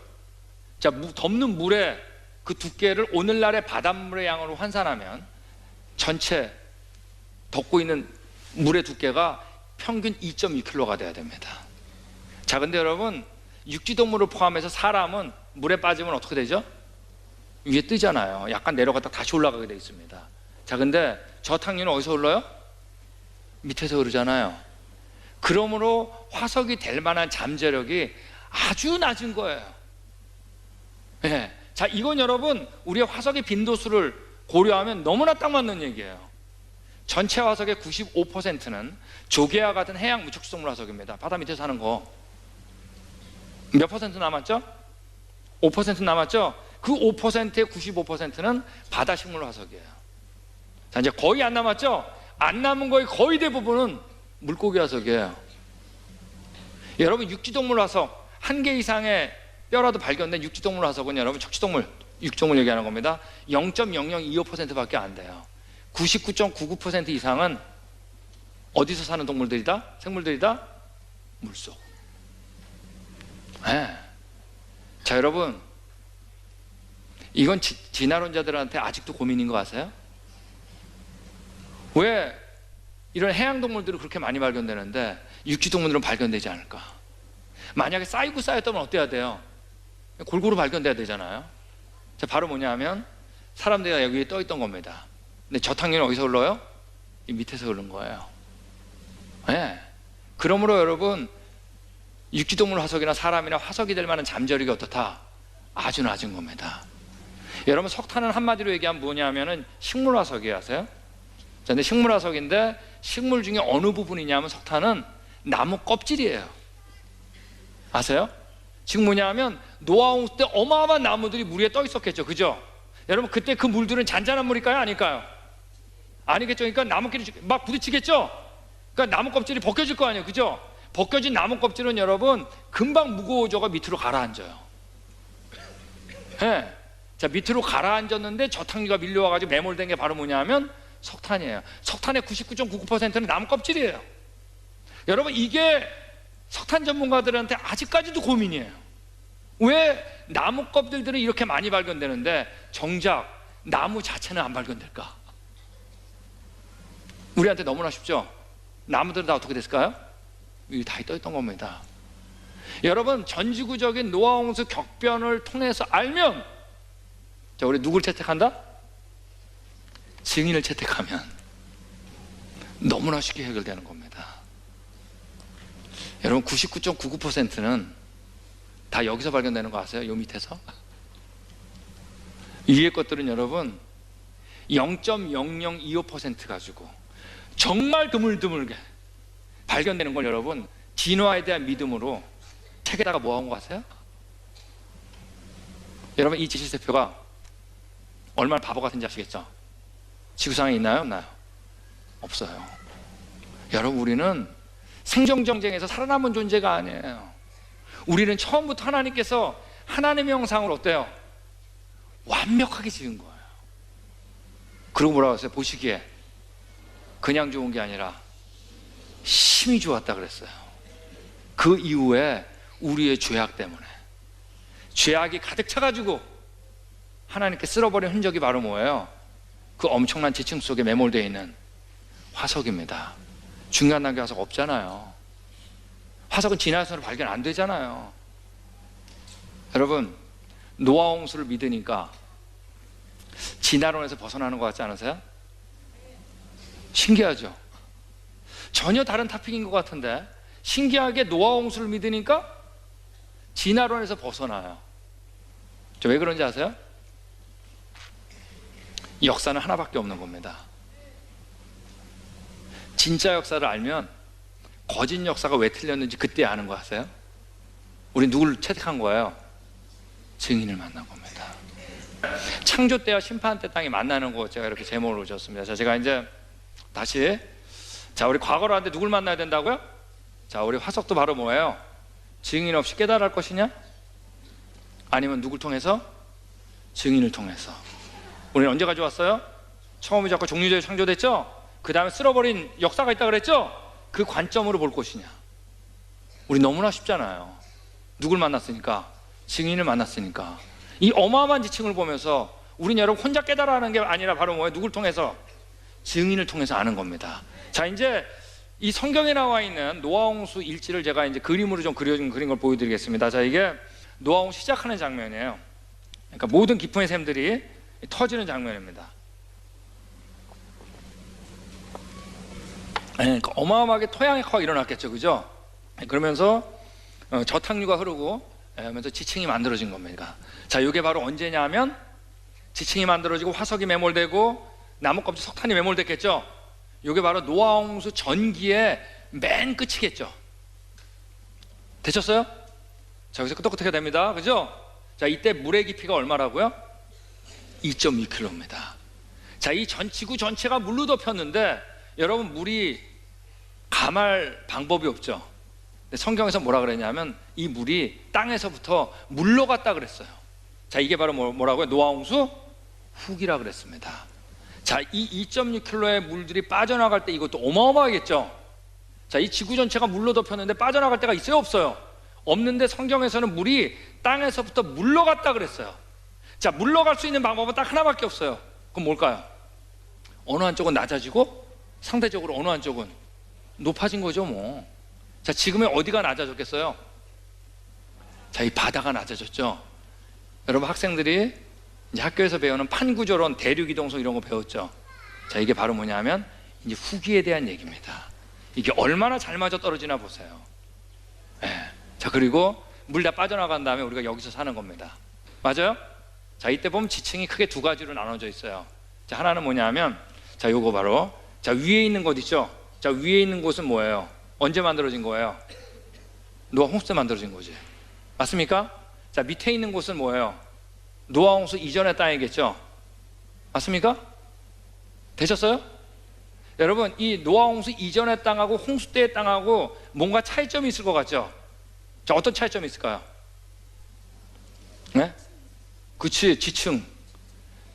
자, 덮는 물의 그 두께를 오늘날의 바닷물의 양으로 환산하면 전체 덮고 있는 물의 두께가 평균 2.2kg가 돼야 됩니다. 자, 근데 여러분 육지동물을 포함해서 사람은 물에 빠지면 어떻게 되죠? 위에 뜨잖아요. 약간 내려갔다 다시 올라가게 돼 있습니다. 자, 근데 저탕류는 어디서 흘러요? 밑에서 흐르잖아요. 그러므로 화석이 될 만한 잠재력이 아주 낮은 거예요. 네. 자, 이건 여러분 우리의 화석의 빈도수를 고려하면 너무나 딱 맞는 얘기예요. 전체 화석의 95%는 조개와 같은 해양 무척수동물 화석입니다. 바다 밑에 사는 거. 몇 퍼센트 남았죠? 5% 남았죠? 그 5%의 95%는 바다식물 화석이에요. 자, 이제 거의 안 남았죠? 안 남은 거의 거의 대부분은 물고기 화석이에요. 여러분 육지동물 화석 한 개 이상의 뼈라도 발견된 육지동물 화석은 여러분 척추동물, 육종을 얘기하는 겁니다. 0.0025%밖에 안 돼요. 99.99% 이상은 어디서 사는 동물들이다? 생물들이다? 물속. 네. 자, 여러분, 이건 진화론자들한테 아직도 고민인 거 아세요? 왜 이런 해양동물들은 그렇게 많이 발견되는데 육지동물들은 발견되지 않을까? 만약에 쌓이고 쌓였다면 어때야 돼요? 골고루 발견돼야 되잖아요. 자, 바로 뭐냐 하면 사람들이 여기에 떠 있던 겁니다. 근데 저탕류는 어디서 흘러요? 이 밑에서 흐른 거예요. 네. 그러므로 여러분, 육지동물 화석이나 사람이나 화석이 될 만한 잠재력이 어떻다? 아주 낮은 겁니다. 여러분, 석탄은 한마디로 얘기하면 뭐냐면은 식물 화석이에요. 아세요? 자, 근데 식물 화석인데 식물 중에 어느 부분이냐면 석탄은 나무 껍질이에요. 아세요? 지금 뭐냐면 노아홍수 때 어마어마한 나무들이 물 위에 떠 있었겠죠. 그죠? 여러분, 그때 그 물들은 잔잔한 물일까요? 아닐까요? 아니겠죠. 그러니까 나무끼리 막 부딪히겠죠. 그러니까 나무 껍질이 벗겨질 거 아니에요. 그죠? 벗겨진 나무 껍질은 여러분 금방 무거워져가 밑으로 가라앉아요. 네. 자, 밑으로 가라앉았는데 저탕류가 밀려와가지고 매몰된 게 바로 뭐냐면 석탄이에요. 석탄의 99.99%는 나무 껍질이에요. 여러분, 이게 석탄 전문가들한테 아직까지도 고민이에요. 왜 나무 껍질들은 이렇게 많이 발견되는데 정작 나무 자체는 안 발견될까? 우리한테 너무나 쉽죠? 나무들은 다 어떻게 됐을까요? 여기 다 떠있던 겁니다. 여러분, 전지구적인 노아홍수 격변을 통해서 알면, 자, 우리 누굴 채택한다? 증인을 채택하면 너무나 쉽게 해결되는 겁니다. 여러분, 99.99%는 다 여기서 발견되는 거 아세요? 요 밑에서. 위의 것들은 여러분 0.0025% 가지고 정말 드물드물게 발견되는 걸 여러분 진화에 대한 믿음으로 책에다가 뭐 한 거 아세요? 여러분, 이 지질세표가 얼마나 바보 같은지 아시겠죠? 지구상에 있나요? 없나요? 없어요. 여러분, 우리는 생존 경쟁에서 살아남은 존재가 아니에요. 우리는 처음부터 하나님께서 하나님의 형상을 어때요? 완벽하게 지은 거예요. 그리고 뭐라고 했어요? 보시기에 그냥 좋은 게 아니라 심히 좋았다 그랬어요. 그 이후에 우리의 죄악 때문에 죄악이 가득 차가지고 하나님께 쓸어버린 흔적이 바로 뭐예요? 그 엄청난 지층 속에 매몰되어 있는 화석입니다. 중요한 단계 화석 없잖아요. 화석은 진화해서는 발견 안 되잖아요. 여러분, 노아홍수를 믿으니까 진화론에서 벗어나는 것 같지 않으세요? 신기하죠? 전혀 다른 토픽인 것 같은데 신기하게 노아홍수를 믿으니까 진화론에서 벗어나요. 저 왜 그런지 아세요? 역사는 하나밖에 없는 겁니다. 진짜 역사를 알면 거짓 역사가 왜 틀렸는지 그때 아는 거 아세요? 우리 누굴 채택한 거예요? 증인을 만난 겁니다. 창조 때와 심판 때 땅이 만나는 거 제가 이렇게 제목을 지었습니다. 자, 제가 이제 다시, 자, 우리 과거로 하는데 누굴 만나야 된다고요? 자, 우리 화석도 바로 뭐예요? 증인 없이 깨달을 것이냐? 아니면 누굴 통해서? 증인을 통해서. 우리는 언제 가져왔어요? 처음에 자꾸 종류적으로 창조됐죠? 그 다음에 쓸어버린 역사가 있다 그랬죠? 그 관점으로 볼 것이냐? 우리 너무나 쉽잖아요. 누굴 만났으니까? 증인을 만났으니까. 이 어마어마한 지층을 보면서 우리는 여러분 혼자 깨달아하는 게 아니라 바로 뭐예요? 누굴 통해서? 증인을 통해서 아는 겁니다. 자, 이제 이 성경에 나와 있는 노아홍수 일지를 제가 이제 그림으로 좀 그려준 그린 걸 보여드리겠습니다. 자, 이게 노아홍수 시작하는 장면이에요. 그러니까 모든 기품의 샘들이 터지는 장면입니다. 그러니까 어마어마하게 토양해커가 일어났겠죠, 그죠? 그러면서 저탕류가 흐르고 하면서 지층이 만들어진 겁니다. 자, 이게 바로 언제냐 하면 지층이 만들어지고 화석이 매몰되고 나무껍질 석탄이 매몰됐겠죠. 이게 바로 노아홍수 전기의 맨 끝이겠죠. 되셨어요? 자, 여기서 끄덕끄덕해야 됩니다. 그죠? 자, 이때 물의 깊이가 얼마라고요? 2.2km입니다. 자, 이 지구 전체가 물로 덮였는데 여러분, 물이 감할 방법이 없죠. 근데 성경에서 뭐라 그랬냐면 이 물이 땅에서부터 물러갔다 그랬어요. 자, 이게 바로 뭐라고요? 노아홍수 후기라 그랬습니다. 자, 이 2.6km의 물들이 빠져나갈 때 이것도 어마어마하겠죠. 자, 이 지구 전체가 물로 덮였는데 빠져나갈 데가 있어요, 없어요? 없는데 성경에서는 물이 땅에서부터 물러갔다 그랬어요. 자, 물러갈 수 있는 방법은 딱 하나밖에 없어요. 그럼 뭘까요? 어느 한쪽은 낮아지고 상대적으로 어느 한쪽은 높아진 거죠, 뭐. 자, 지금의 어디가 낮아졌겠어요? 자, 이 바다가 낮아졌죠. 여러분, 학생들이 이제 학교에서 배우는 판구조론, 대륙이동성 이런 거 배웠죠. 자, 이게 바로 뭐냐면 이제 후기에 대한 얘기입니다. 이게 얼마나 잘 맞아 떨어지나 보세요. 자, 그리고 물 다 빠져나간 다음에 우리가 여기서 사는 겁니다. 맞아요? 자, 이때 보면 지층이 크게 두 가지로 나눠져 있어요. 자, 하나는 뭐냐면, 자, 요거 바로, 자, 위에 있는 곳 있죠? 자, 위에 있는 곳은 뭐예요? 언제 만들어진 거예요? 노아 홍수 때 만들어진 거지. 맞습니까? 자, 밑에 있는 곳은 뭐예요? 노아 홍수 이전의 땅이겠죠? 맞습니까? 되셨어요? 여러분, 이 노아 홍수 이전의 땅하고 홍수 때의 땅하고 뭔가 차이점이 있을 것 같죠? 자, 어떤 차이점이 있을까요? 네? 그치, 지층.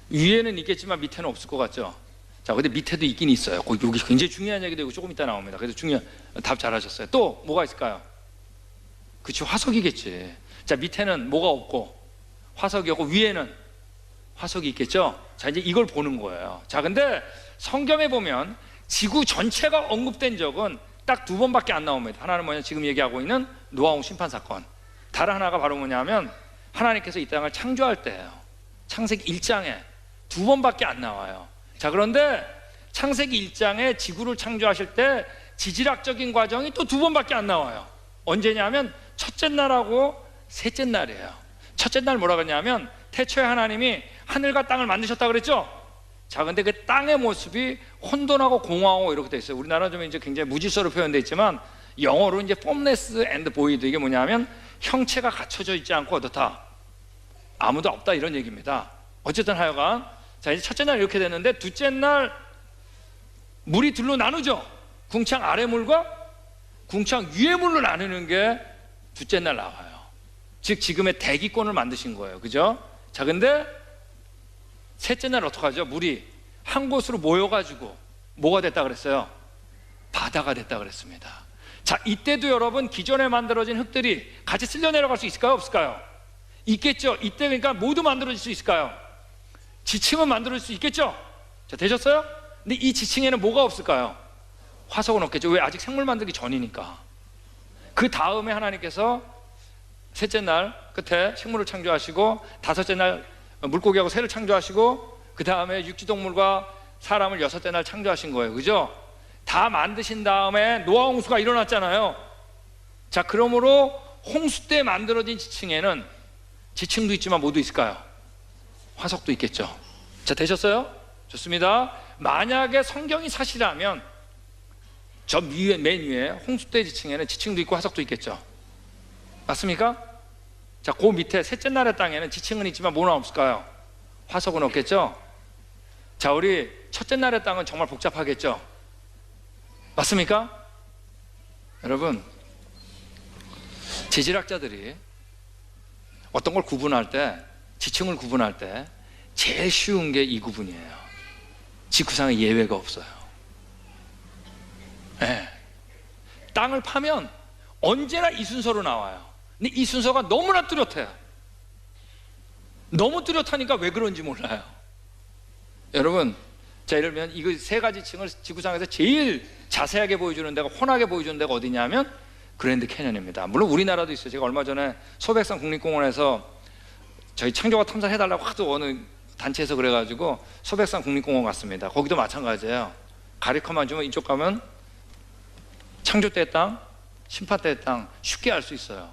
위에는 있겠지만 밑에는 없을 것 같죠? 자, 근데 밑에도 있긴 있어요. 여기 굉장히 중요한 얘기도 조금 이따 나옵니다. 그래서 답 잘하셨어요. 또 뭐가 있을까요? 그치, 화석이겠지. 자, 밑에는 뭐가 없고 화석이 없고 위에는 화석이 있겠죠? 자, 이제 이걸 보는 거예요. 자, 근데 성경에 보면 지구 전체가 언급된 적은 딱 두 번밖에 안 나옵니다. 하나는 뭐냐, 지금 얘기하고 있는 노아홍 심판 사건. 다른 하나가 바로 뭐냐면 하나님께서 이 땅을 창조할 때예요. 창세기 1장에 두 번밖에 안 나와요. 자, 그런데 창세기 1장에 지구를 창조하실 때 지질학적인 과정이 또 두 번밖에 안 나와요. 언제냐면 첫째 날하고 셋째 날이에요. 첫째 날 뭐라 그러냐면 태초에 하나님이 하늘과 땅을 만드셨다 그랬죠? 자, 근데 그 땅의 모습이 혼돈하고 공허하고 이렇게 돼 있어요. 우리나라 좀 이제 굉장히 무질서로 표현되어 있지만 영어로 이제 formless and void, 이게 뭐냐면 형체가 갖춰져 있지 않고 어떻다? 아무도 없다, 이런 얘기입니다. 어쨌든 하여간, 자, 이제 첫째 날 이렇게 됐는데 둘째 날 물이 둘로 나누죠. 궁창 아래 물과 궁창 위의 물로 나누는 게 둘째 날 나와요. 즉 지금의 대기권을 만드신 거예요. 그죠? 자, 근데 셋째 날 어떡하죠? 물이 한 곳으로 모여가지고 뭐가 됐다 그랬어요? 바다가 됐다 그랬습니다. 자, 이때도 여러분 기존에 만들어진 흙들이 같이 쓸려 내려갈 수 있을까요? 없을까요? 있겠죠. 이때 그러니까 모두 만들어질 수 있을까요? 지층은 만들어질 수 있겠죠. 자, 되셨어요? 근데 이 지층에는 뭐가 없을까요? 화석은 없겠죠. 왜? 아직 생물 만들기 전이니까. 그 다음에 하나님께서 셋째 날 끝에 식물을 창조하시고 다섯째 날 물고기하고 새를 창조하시고 그 다음에 육지동물과 사람을 여섯째 날 창조하신 거예요. 그죠? 다 만드신 다음에 노아 홍수가 일어났잖아요. 자, 그러므로 홍수 때 만들어진 지층에는 지층도 있지만 뭐도 있을까요? 화석도 있겠죠. 자, 되셨어요? 좋습니다. 만약에 성경이 사실이라면 저 위에, 맨 위에 홍수 때 지층에는 지층도 있고 화석도 있겠죠. 맞습니까? 자, 그 밑에 셋째 날의 땅에는 지층은 있지만 뭐는 없을까요? 화석은 없겠죠. 자, 우리 첫째 날의 땅은 정말 복잡하겠죠. 맞습니까? 여러분, 지질학자들이 어떤 걸 구분할 때, 지층을 구분할 때 제일 쉬운 게 이 구분이에요. 지구상에 예외가 없어요. 네. 땅을 파면 언제나 이 순서로 나와요. 근데 이 순서가 너무나 뚜렷해요. 너무 뚜렷하니까 왜 그런지 몰라요. 여러분, 자, 예를 들면 이거 세 가지 층을 지구상에서 제일 자세하게 보여주는 데가, 훤하게 보여주는 데가 어디냐면 그랜드 캐년입니다. 물론 우리나라도 있어요. 제가 얼마 전에 소백산 국립공원에서 저희 창조가 탐사해달라고 하도 어느 단체에서 그래가지고 소백산 국립공원 갔습니다. 거기도 마찬가지예요. 가리커만 주면 이쪽 가면 창조 때의 땅, 심판 때의 땅 쉽게 알 수 있어요.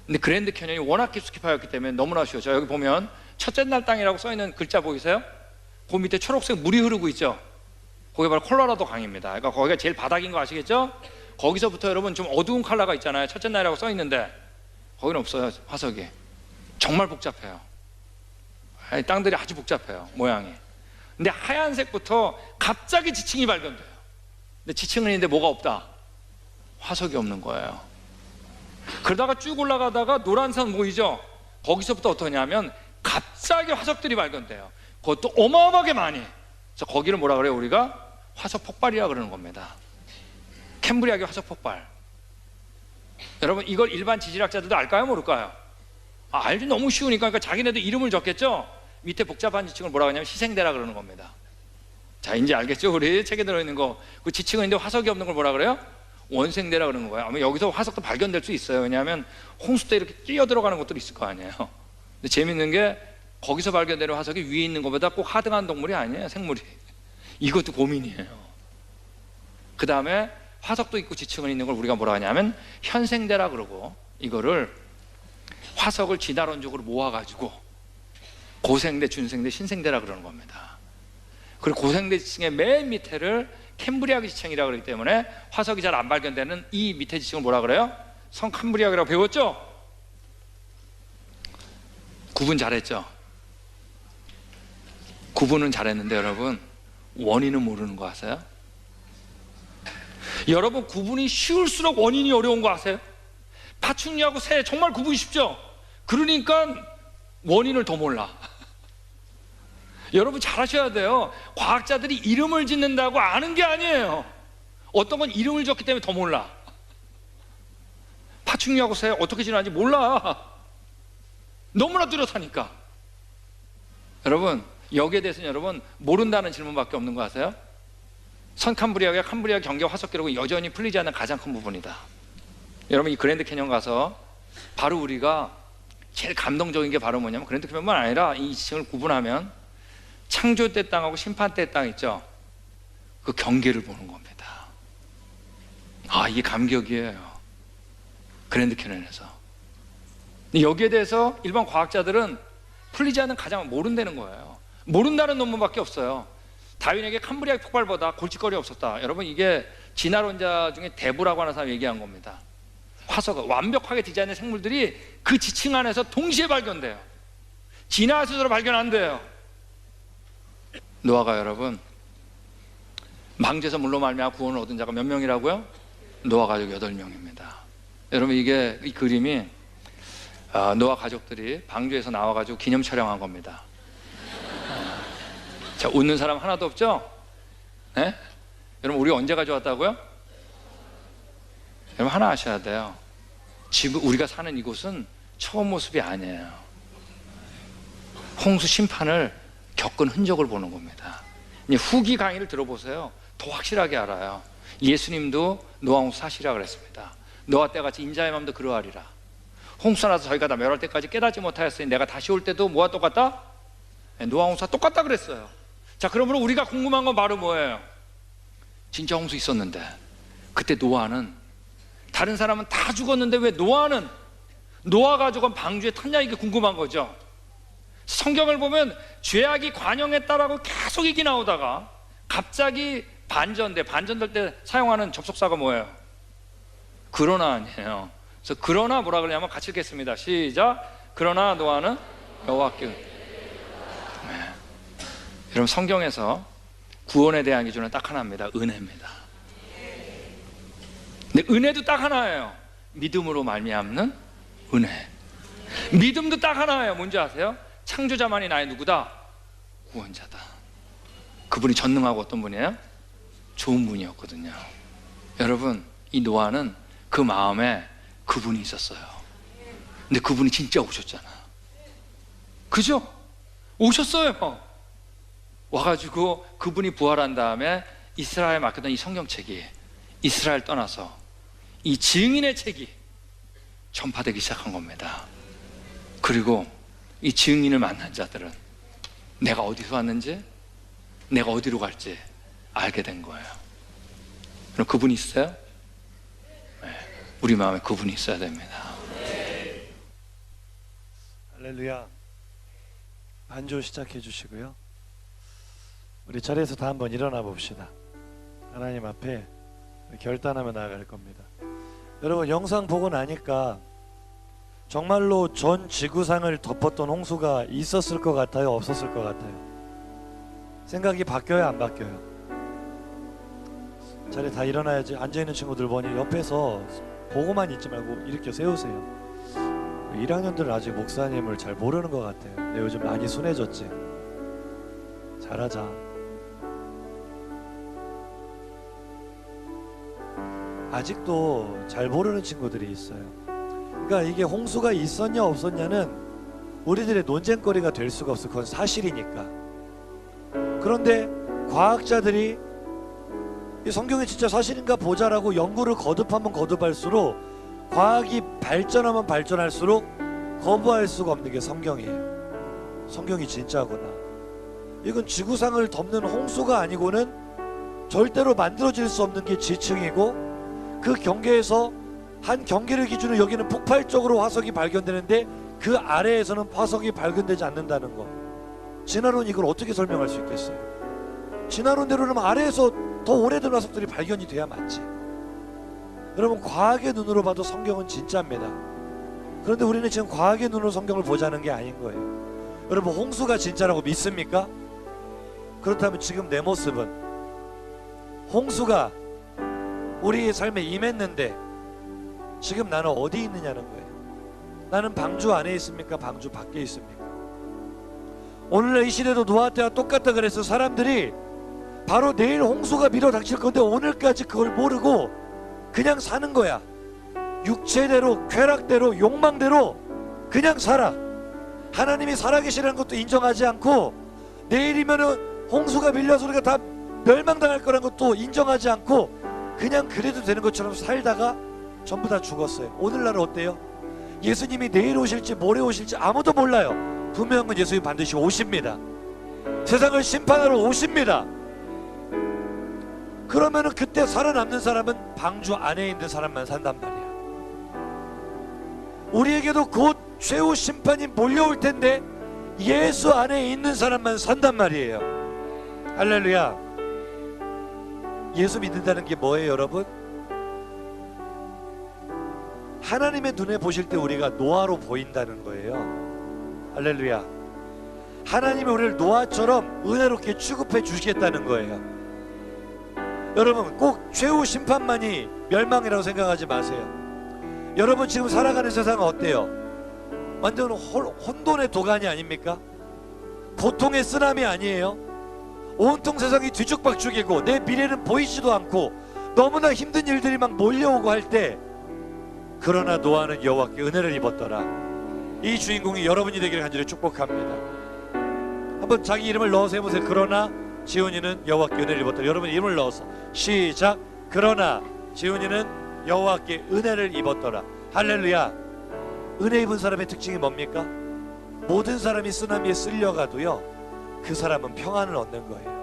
근데 그랜드 캐년이 워낙 깊숙이 파였기 때문에 너무나 쉬워요. 자, 여기 보면 첫째 날 땅이라고 써있는 글자 보이세요? 그 밑에 초록색 물이 흐르고 있죠. 거기 바로 콜로라도 강입니다. 그러니까 거기가 제일 바닥인 거 아시겠죠? 거기서부터 여러분 좀 어두운 컬러가 있잖아요. 첫째 날이라고 써있는데 거기는 없어요. 화석이 정말 복잡해요. 땅들이 아주 복잡해요, 모양이. 근데 하얀색부터 갑자기 지층이 발견돼요. 근데 지층은 있는데 뭐가 없다? 화석이 없는 거예요. 그러다가 쭉 올라가다가 노란산 보이죠? 거기서부터 어떠냐면 갑자기 화석들이 발견돼요. 그것도 어마어마하게 많이. 그래서 거기를 뭐라 그래요? 우리가 화석 폭발이라 그러는 겁니다. 캠브리아계 화석 폭발. 여러분 이걸 일반 지질학자들도 알까요, 모를까요? 알지. 너무 쉬우니까. 그러니까 자기네도 이름을 적겠죠. 밑에 복잡한 지층을 뭐라고 하냐면 희생대라 그러는 겁니다. 자, 이제 알겠죠? 우리 책에 들어있는 거. 그 지층은 있는데 화석이 없는 걸 뭐라 그래요? 원생대라 그러는 거예요. 아마 여기서 화석도 발견될 수 있어요. 왜냐하면 홍수 때 이렇게 뛰어 들어가는 것들이 있을 거 아니에요. 근데 재밌는 게 거기서 발견되는 화석이 위에 있는 것보다 꼭 하등한 동물이 아니에요, 생물이. 이것도 고민이에요. 그 다음에 화석도 있고 지층은 있는 걸 우리가 뭐라 하냐면 현생대라 그러고, 이거를 화석을 진화론적으로 모아가지고 고생대, 준생대, 신생대라 그러는 겁니다. 그리고 고생대 지층의 맨 밑에를 캠브리아계 지층이라고 그러기 때문에 화석이 잘 안 발견되는 이 밑에 지층을 뭐라 그래요? 성캄브리아계라고 배웠죠? 구분 잘했죠? 구분은 잘했는데 여러분 원인은 모르는 거 아세요? 여러분 구분이 쉬울수록 원인이 어려운 거 아세요? 파충류하고 새 정말 구분이 쉽죠? 그러니까 원인을 더 몰라. 여러분 잘 아셔야 돼요. 과학자들이 이름을 짓는다고 아는 게 아니에요. 어떤 건 이름을 줬기 때문에 더 몰라. 파충류하고 새 어떻게 지나는지 몰라. 너무나 뚜렷하니까. 여러분 여기에 대해서는 여러분 모른다는 질문밖에 없는 거 아세요? 선캄브리아계, 캄브리아 경계 화석 기록은 여전히 풀리지 않는 가장 큰 부분이다. 여러분 이 그랜드 캐년 가서 바로 우리가 제일 감동적인 게 바로 뭐냐면, 그랜드 캐년만 아니라 이 지층을 구분하면 창조 때 땅하고 심판 때 땅 있죠? 그 경계를 보는 겁니다. 이게 감격이에요. 그랜드 캐년에서. 여기에 대해서 일반 과학자들은 풀리지 않는 가장 모른다는 거예요. 모른다는 논문밖에 없어요. 다윈에게 캄브리아 폭발보다 골칫거리 없었다. 여러분 이게 진화론자 중에 대부라고 하는 사람이 얘기한 겁니다. 화석을 완벽하게 디자인된 생물들이 그 지층 안에서 동시에 발견돼요. 진화 스스로 발견 안 돼요. 노아가 여러분 망대에서 물로 말미암아 구원을 얻은 자가 몇 명이라고요? 노아 가족 8명입니다. 여러분 이게 이 그림이 노아 가족들이 방주에서 나와가지고 기념 촬영한 겁니다. 자, 웃는 사람 하나도 없죠? 네? 여러분 우리 언제 가져왔다고요? 여러분 하나 아셔야 돼요. 지금 우리가 사는 이곳은 처음 모습이 아니에요. 홍수 심판을 겪은 흔적을 보는 겁니다. 이제 후기 강의를 들어보세요. 더 확실하게 알아요. 예수님도 노아 홍수 사시라 그랬습니다. 노아 때같이 인자의 마음도 그러하리라. 홍수 나서 저희가 다 멸할 때까지 깨닫지 못하였으니 내가 다시 올 때도 뭐와 똑같다? 노아 홍수와 똑같다 그랬어요. 자, 그러므로 우리가 궁금한 건 바로 뭐예요? 진짜 홍수 있었는데 그때 노아는, 다른 사람은 다 죽었는데 왜 노아는, 노아 가족은 방주에 탔냐, 이게 궁금한 거죠. 성경을 보면 죄악이 관영했다라고 계속 얘기 나오다가 갑자기 반전될 때 사용하는 접속사가 뭐예요? 그러나 아니에요. 그래서 그러나 뭐라 그러냐면 같이 읽겠습니다. 시작. 그러나 노아는 여호와께. 네. 여러분 성경에서 구원에 대한 기준은 딱 하나입니다. 은혜입니다. 근데 은혜도 딱 하나예요. 믿음으로 말미암는 은혜. 믿음도 딱 하나예요. 뭔지 아세요? 창조자만이 나의 누구다? 구원자다. 그분이 전능하고 어떤 분이에요? 좋은 분이었거든요. 여러분 이 노아는 그 마음에 그분이 있었어요. 근데 그분이 진짜 오셨잖아. 그죠? 오셨어요. 와가지고 그분이 부활한 다음에 이스라엘 맡겼던 이 성경책이 이스라엘 떠나서 이 증인의 책이 전파되기 시작한 겁니다. 그리고 이 증인을 만난 자들은 내가 어디서 왔는지, 내가 어디로 갈지 알게 된 거예요. 그럼 그분이 있어요? 네. 우리 마음에 그분이 있어야 됩니다. 할렐루야. 반주 시작해 주시고요. 우리 자리에서 다 한번 일어나 봅시다. 하나님 앞에 결단하며 나아갈 겁니다. 여러분 영상 보고 나니까 정말로 전 지구상을 덮었던 홍수가 있었을 것 같아요? 없었을 것 같아요? 생각이 바뀌어요? 안 바뀌어요? 자리에 다 일어나야지. 앉아있는 친구들 보니 옆에서 보고만 있지 말고 일으켜 세우세요. 1학년들은 아직 목사님을 잘 모르는 것 같아요. 근데 요즘 많이 순해졌지. 잘하자. 아직도 잘 모르는 친구들이 있어요. 그러니까 이게 홍수가 있었냐 없었냐는 우리들의 논쟁거리가 될 수가 없어. 그건 사실이니까. 그런데 과학자들이 이 성경이 진짜 사실인가 보자라고 연구를 거듭하면 거듭할수록 과학이 발전하면 발전할수록 거부할 수가 없는 게 성경이에요. 성경이 진짜구나. 이건 지구상을 덮는 홍수가 아니고는 절대로 만들어질 수 없는 게 지층이고, 그 경계에서 한 경계를 기준으로 여기는 폭발적으로 화석이 발견되는데 그 아래에서는 화석이 발견되지 않는다는 거. 진화론 이걸 어떻게 설명할 수 있겠어요? 진화론대로는 아래에서 더 오래된 화석들이 발견이 돼야 맞지. 여러분, 과학의 눈으로 봐도 성경은 진짜입니다. 그런데 우리는 지금 과학의 눈으로 성경을 보자는 게 아닌 거예요. 여러분, 홍수가 진짜라고 믿습니까? 그렇다면 지금 내 모습은 홍수가 우리의 삶에 임했는데 지금 나는 어디 있느냐는 거예요. 나는 방주 안에 있습니까? 방주 밖에 있습니까? 오늘날 이 시대도 노아 때와 똑같다 그래서 사람들이 바로 내일 홍수가 밀어닥칠 건데 오늘까지 그걸 모르고 그냥 사는 거야. 육체대로, 쾌락대로, 욕망대로 그냥 살아. 하나님이 살아계시라는 것도 인정하지 않고, 내일이면은 홍수가 밀려서 우리가 다 멸망당할 거라는 것도 인정하지 않고 그냥 그래도 되는 것처럼 살다가 전부 다 죽었어요. 오늘날은 어때요? 예수님이 내일 오실지 모레 오실지 아무도 몰라요. 분명한 건 예수님이 반드시 오십니다. 세상을 심판하러 오십니다. 그러면은 그때 살아남는 사람은 방주 안에 있는 사람만 산단 말이야. 우리에게도 곧 최후 심판이 몰려올 텐데 예수 안에 있는 사람만 산단 말이에요. 할렐루야. 예수 믿는다는 게 뭐예요, 여러분? 하나님의 눈에 보실 때 우리가 노아로 보인다는 거예요. 할렐루야. 하나님이 우리를 노아처럼 은혜롭게 취급해 주시겠다는 거예요. 여러분, 꼭 최후 심판만이 멸망이라고 생각하지 마세요. 여러분, 지금 살아가는 세상은 어때요? 완전 혼돈의 도가니 아닙니까? 고통의 쓰나미 아니에요? 온통 세상이 뒤죽박죽이고 내 미래는 보이지도 않고 너무나 힘든 일들이 막 몰려오고 할 때, 그러나 노아는 여호와께 은혜를 입었더라. 이 주인공이 여러분이 되기를 간절히 축복합니다. 한번 자기 이름을 넣어서 해보세요. 그러나 지훈이는 여호와께 은혜를 입었더라. 여러분 이름을 넣어서 시작. 그러나 지훈이는 여호와께 은혜를 입었더라. 할렐루야. 은혜 입은 사람의 특징이 뭡니까? 모든 사람이 쓰나미에 쓸려가도요, 그 사람은 평안을 얻는 거예요.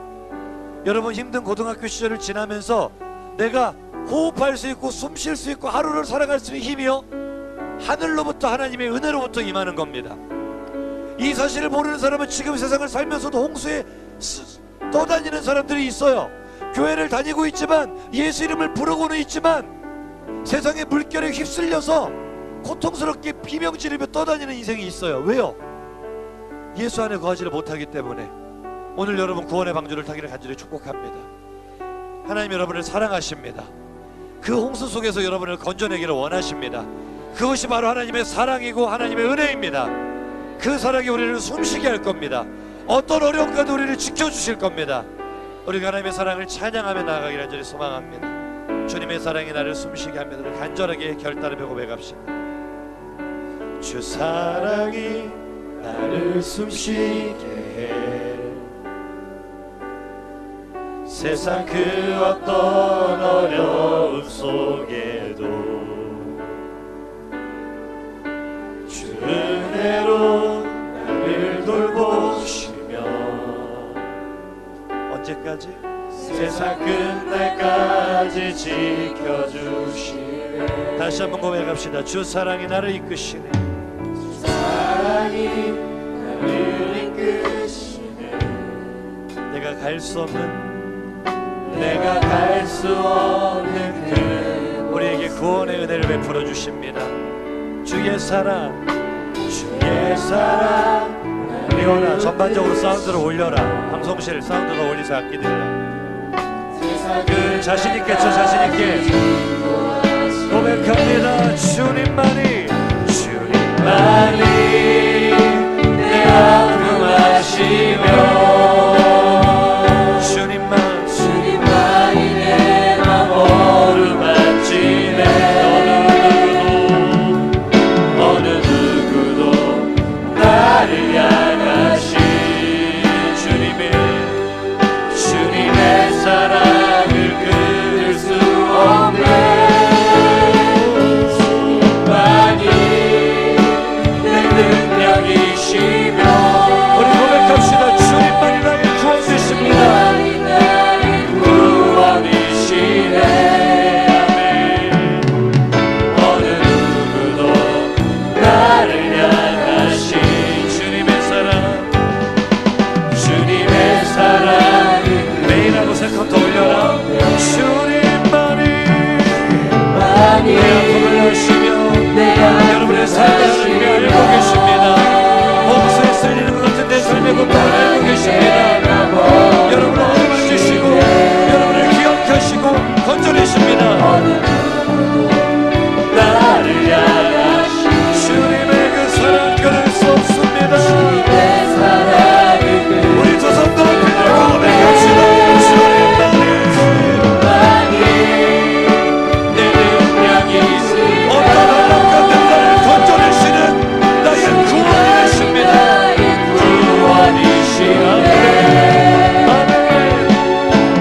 여러분, 힘든 고등학교 시절을 지나면서 내가 호흡할 수 있고 숨 쉴 수 있고 하루를 살아갈 수 있는 힘이요, 하늘로부터 하나님의 은혜로부터 임하는 겁니다. 이 사실을 모르는 사람은 지금 세상을 살면서도 홍수에 떠다니는 사람들이 있어요. 교회를 다니고 있지만, 예수 이름을 부르고는 있지만 세상의 물결에 휩쓸려서 고통스럽게 비명 지르며 떠다니는 인생이 있어요. 왜요? 예수 안에 거하지를 못하기 때문에. 오늘 여러분 구원의 방주를 타기를 간절히 축복합니다. 하나님 여러분을 사랑하십니다. 그 홍수 속에서 여러분을 건져내기를 원하십니다. 그것이 바로 하나님의 사랑이고 하나님의 은혜입니다. 그 사랑이 우리를 숨쉬게 할 겁니다. 어떤 어려움과도 우리를 지켜주실 겁니다. 우리가 하나님의 사랑을 찬양하며 나아가기를 간절히 소망합니다. 주님의 사랑이 나를 숨쉬게 합니다. 간절하게 결단하며 고백합시다. 주 사랑이 나를 숨쉬게 해. 세상 그 어떤 어려움 속에도 주 은혜로 나를 돌보시며 언제까지? 세상 끝날까지 지켜주시네. 다시 한번 고백합시다. 주 사랑이 나를 이끄시네. 주 사랑이 나를 이끄시네. 내가 갈 수 없는 그 우리에게 구원의 은혜를 베풀어 주십니다. 주의 사랑 리오나 전반적으로 사운드를 올려라. 방송실 사운드가 올리서 악기들이라. 그 자신있게 쳐 자신있게 고백합니다. 주님만이 내 아픔 아시며 주님만이 내 맘 어루만지 삶을 하나님이 알고 계십니다. 홍수에 쓸리는 것 같은 내 삶의 고통을 알고 계십니다. 여러분을 어루만 주시고 여러분을 기억하시고 건져내십니다. 나를 향하신 주님의 그 사랑 끊을 수 없습니다. 우리 두 손 높이 들고 고백합시다. 주님만이 내 능력이 어떤 어려움 같은 나를 건져내시는 나의 구원이 되십니다. 구원이시네. 아멘.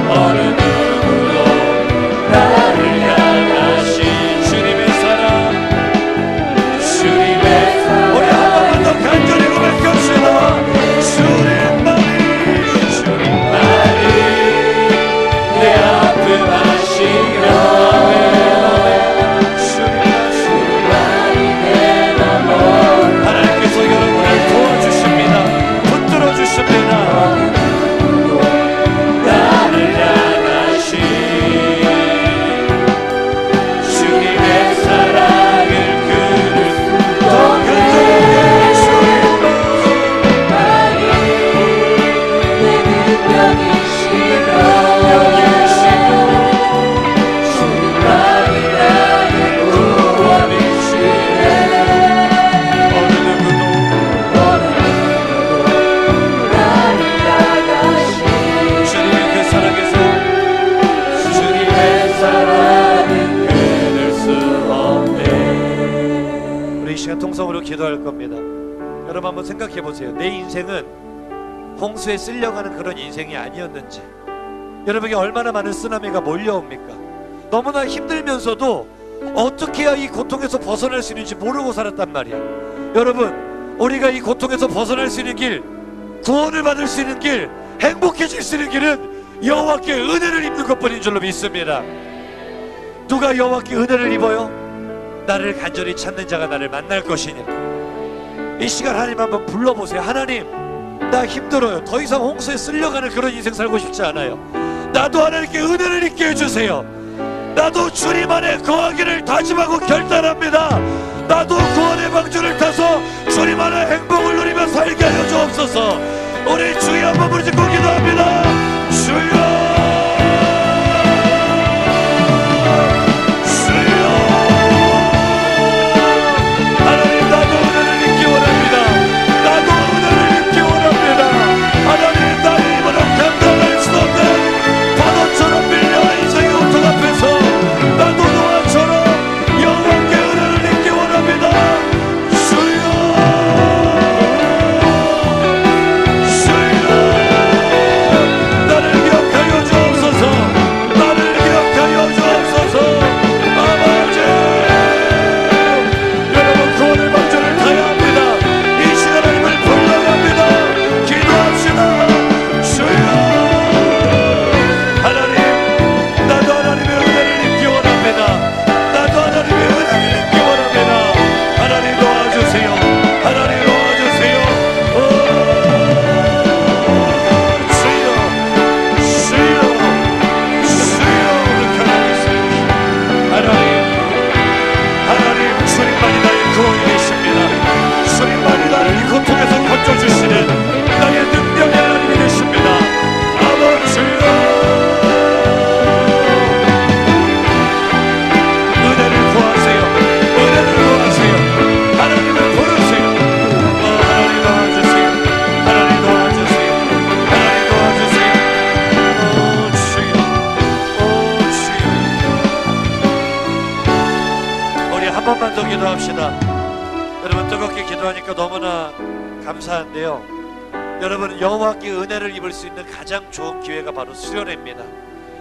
어느 누구도 나를 향하신 주님의 사랑, 주님의 사랑. 우리 한 번만 더 간절히 고백합시다. 주님만이 내 아픔 아시며 하나님께서 여러분을 도와주십니다. 붙들어 주십니다. 나를 향하신 주님의 사랑을 그를 더 간절하게 주님의 그 사랑에서 주님의 사랑은 끊을 수 없네. 우리 이 시간 통성으로 기도할 겁니다. 여러분 한번 생각해 보세요. 내 인생은 홍수에 쓸려가는 그런 인생이 아니었는지, 여러분에게 얼마나 많은 쓰나미가 몰려옵니까? 너무나 힘들면서도 어떻게 해야 이 고통에서 벗어날 수 있는지 모르고 살았단 말이야. 여러분, 우리가 이 고통에서 벗어날 수 있는 길, 구원을 받을 수 있는 길, 행복해질 수 있는 길은 여호와께 은혜를 입는 것뿐인 줄로 믿습니다. 누가 여호와께 은혜를 입어요? 나를 간절히 찾는 자가 나를 만날 것이냐. 이 시간 하나님 한번 불러보세요. 하나님, 나 힘들어요. 더 이상 홍수에 쓸려가는 그런 인생 살고 싶지 않아요. 나도 하나님께 은혜를 입게 해주세요. 나도 주님 안에 거하기를 다짐하고 결단합니다. 나도 구원의 방주를 타서 주님 안에 행복을 누리며 살게 하여 주옵소서. 우리 주여 한번 부르짖고 기도합니다. 주여, 기도합시다. 여러분, 뜨겁게 기도하니까 너무나 감사한데요, 여러분, 여호와께 은혜를 입을 수 있는 가장 좋은 기회가 바로 수련회입니다.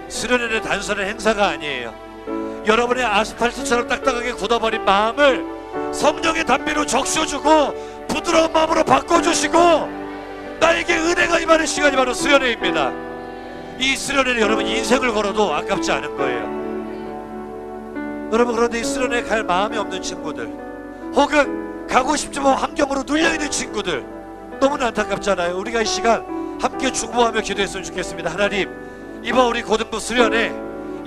수련회는 단순한 행사가 아니에요. 여러분의 아스팔트처럼 딱딱하게 굳어버린 마음을 성령의 담비로 적셔주고 부드러운 마음으로 바꿔주시고 나에게 은혜가 임하는 시간이 바로 수련회입니다. 이 수련회는 여러분 인생을 걸어도 아깝지 않은 거예요. 여러분, 그런데 이 수련회에 갈 마음이 없는 친구들, 혹은 가고 싶지만 환경으로 눌려있는 친구들, 너무나 안타깝잖아요. 우리가 이 시간 함께 중보하며 기도했으면 좋겠습니다. 하나님, 이번 우리 고등부 수련회,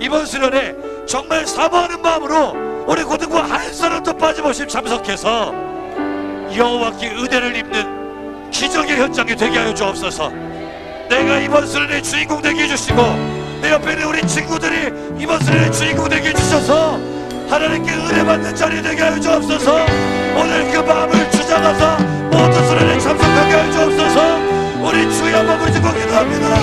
이번 수련회 정말 사모하는 마음으로 우리 고등부 한 사람도 빠짐없이 참석해서 여호와께 은혜를 입는 기적의 현장이 되게 하여 주옵소서. 내가 이번 수련의 주인공 되게 해주시고 내 옆에 있는 우리 친구들이 이번 수련의 주인공 되게 해주셔서 하나님께 은혜 받는 자리 되게 하여 주옵소서. 오늘 그 마음을 주장하사 모든 수련에 참석하게 하여 주옵소서. 우리 주여 한번 부르짖고 기도합니다.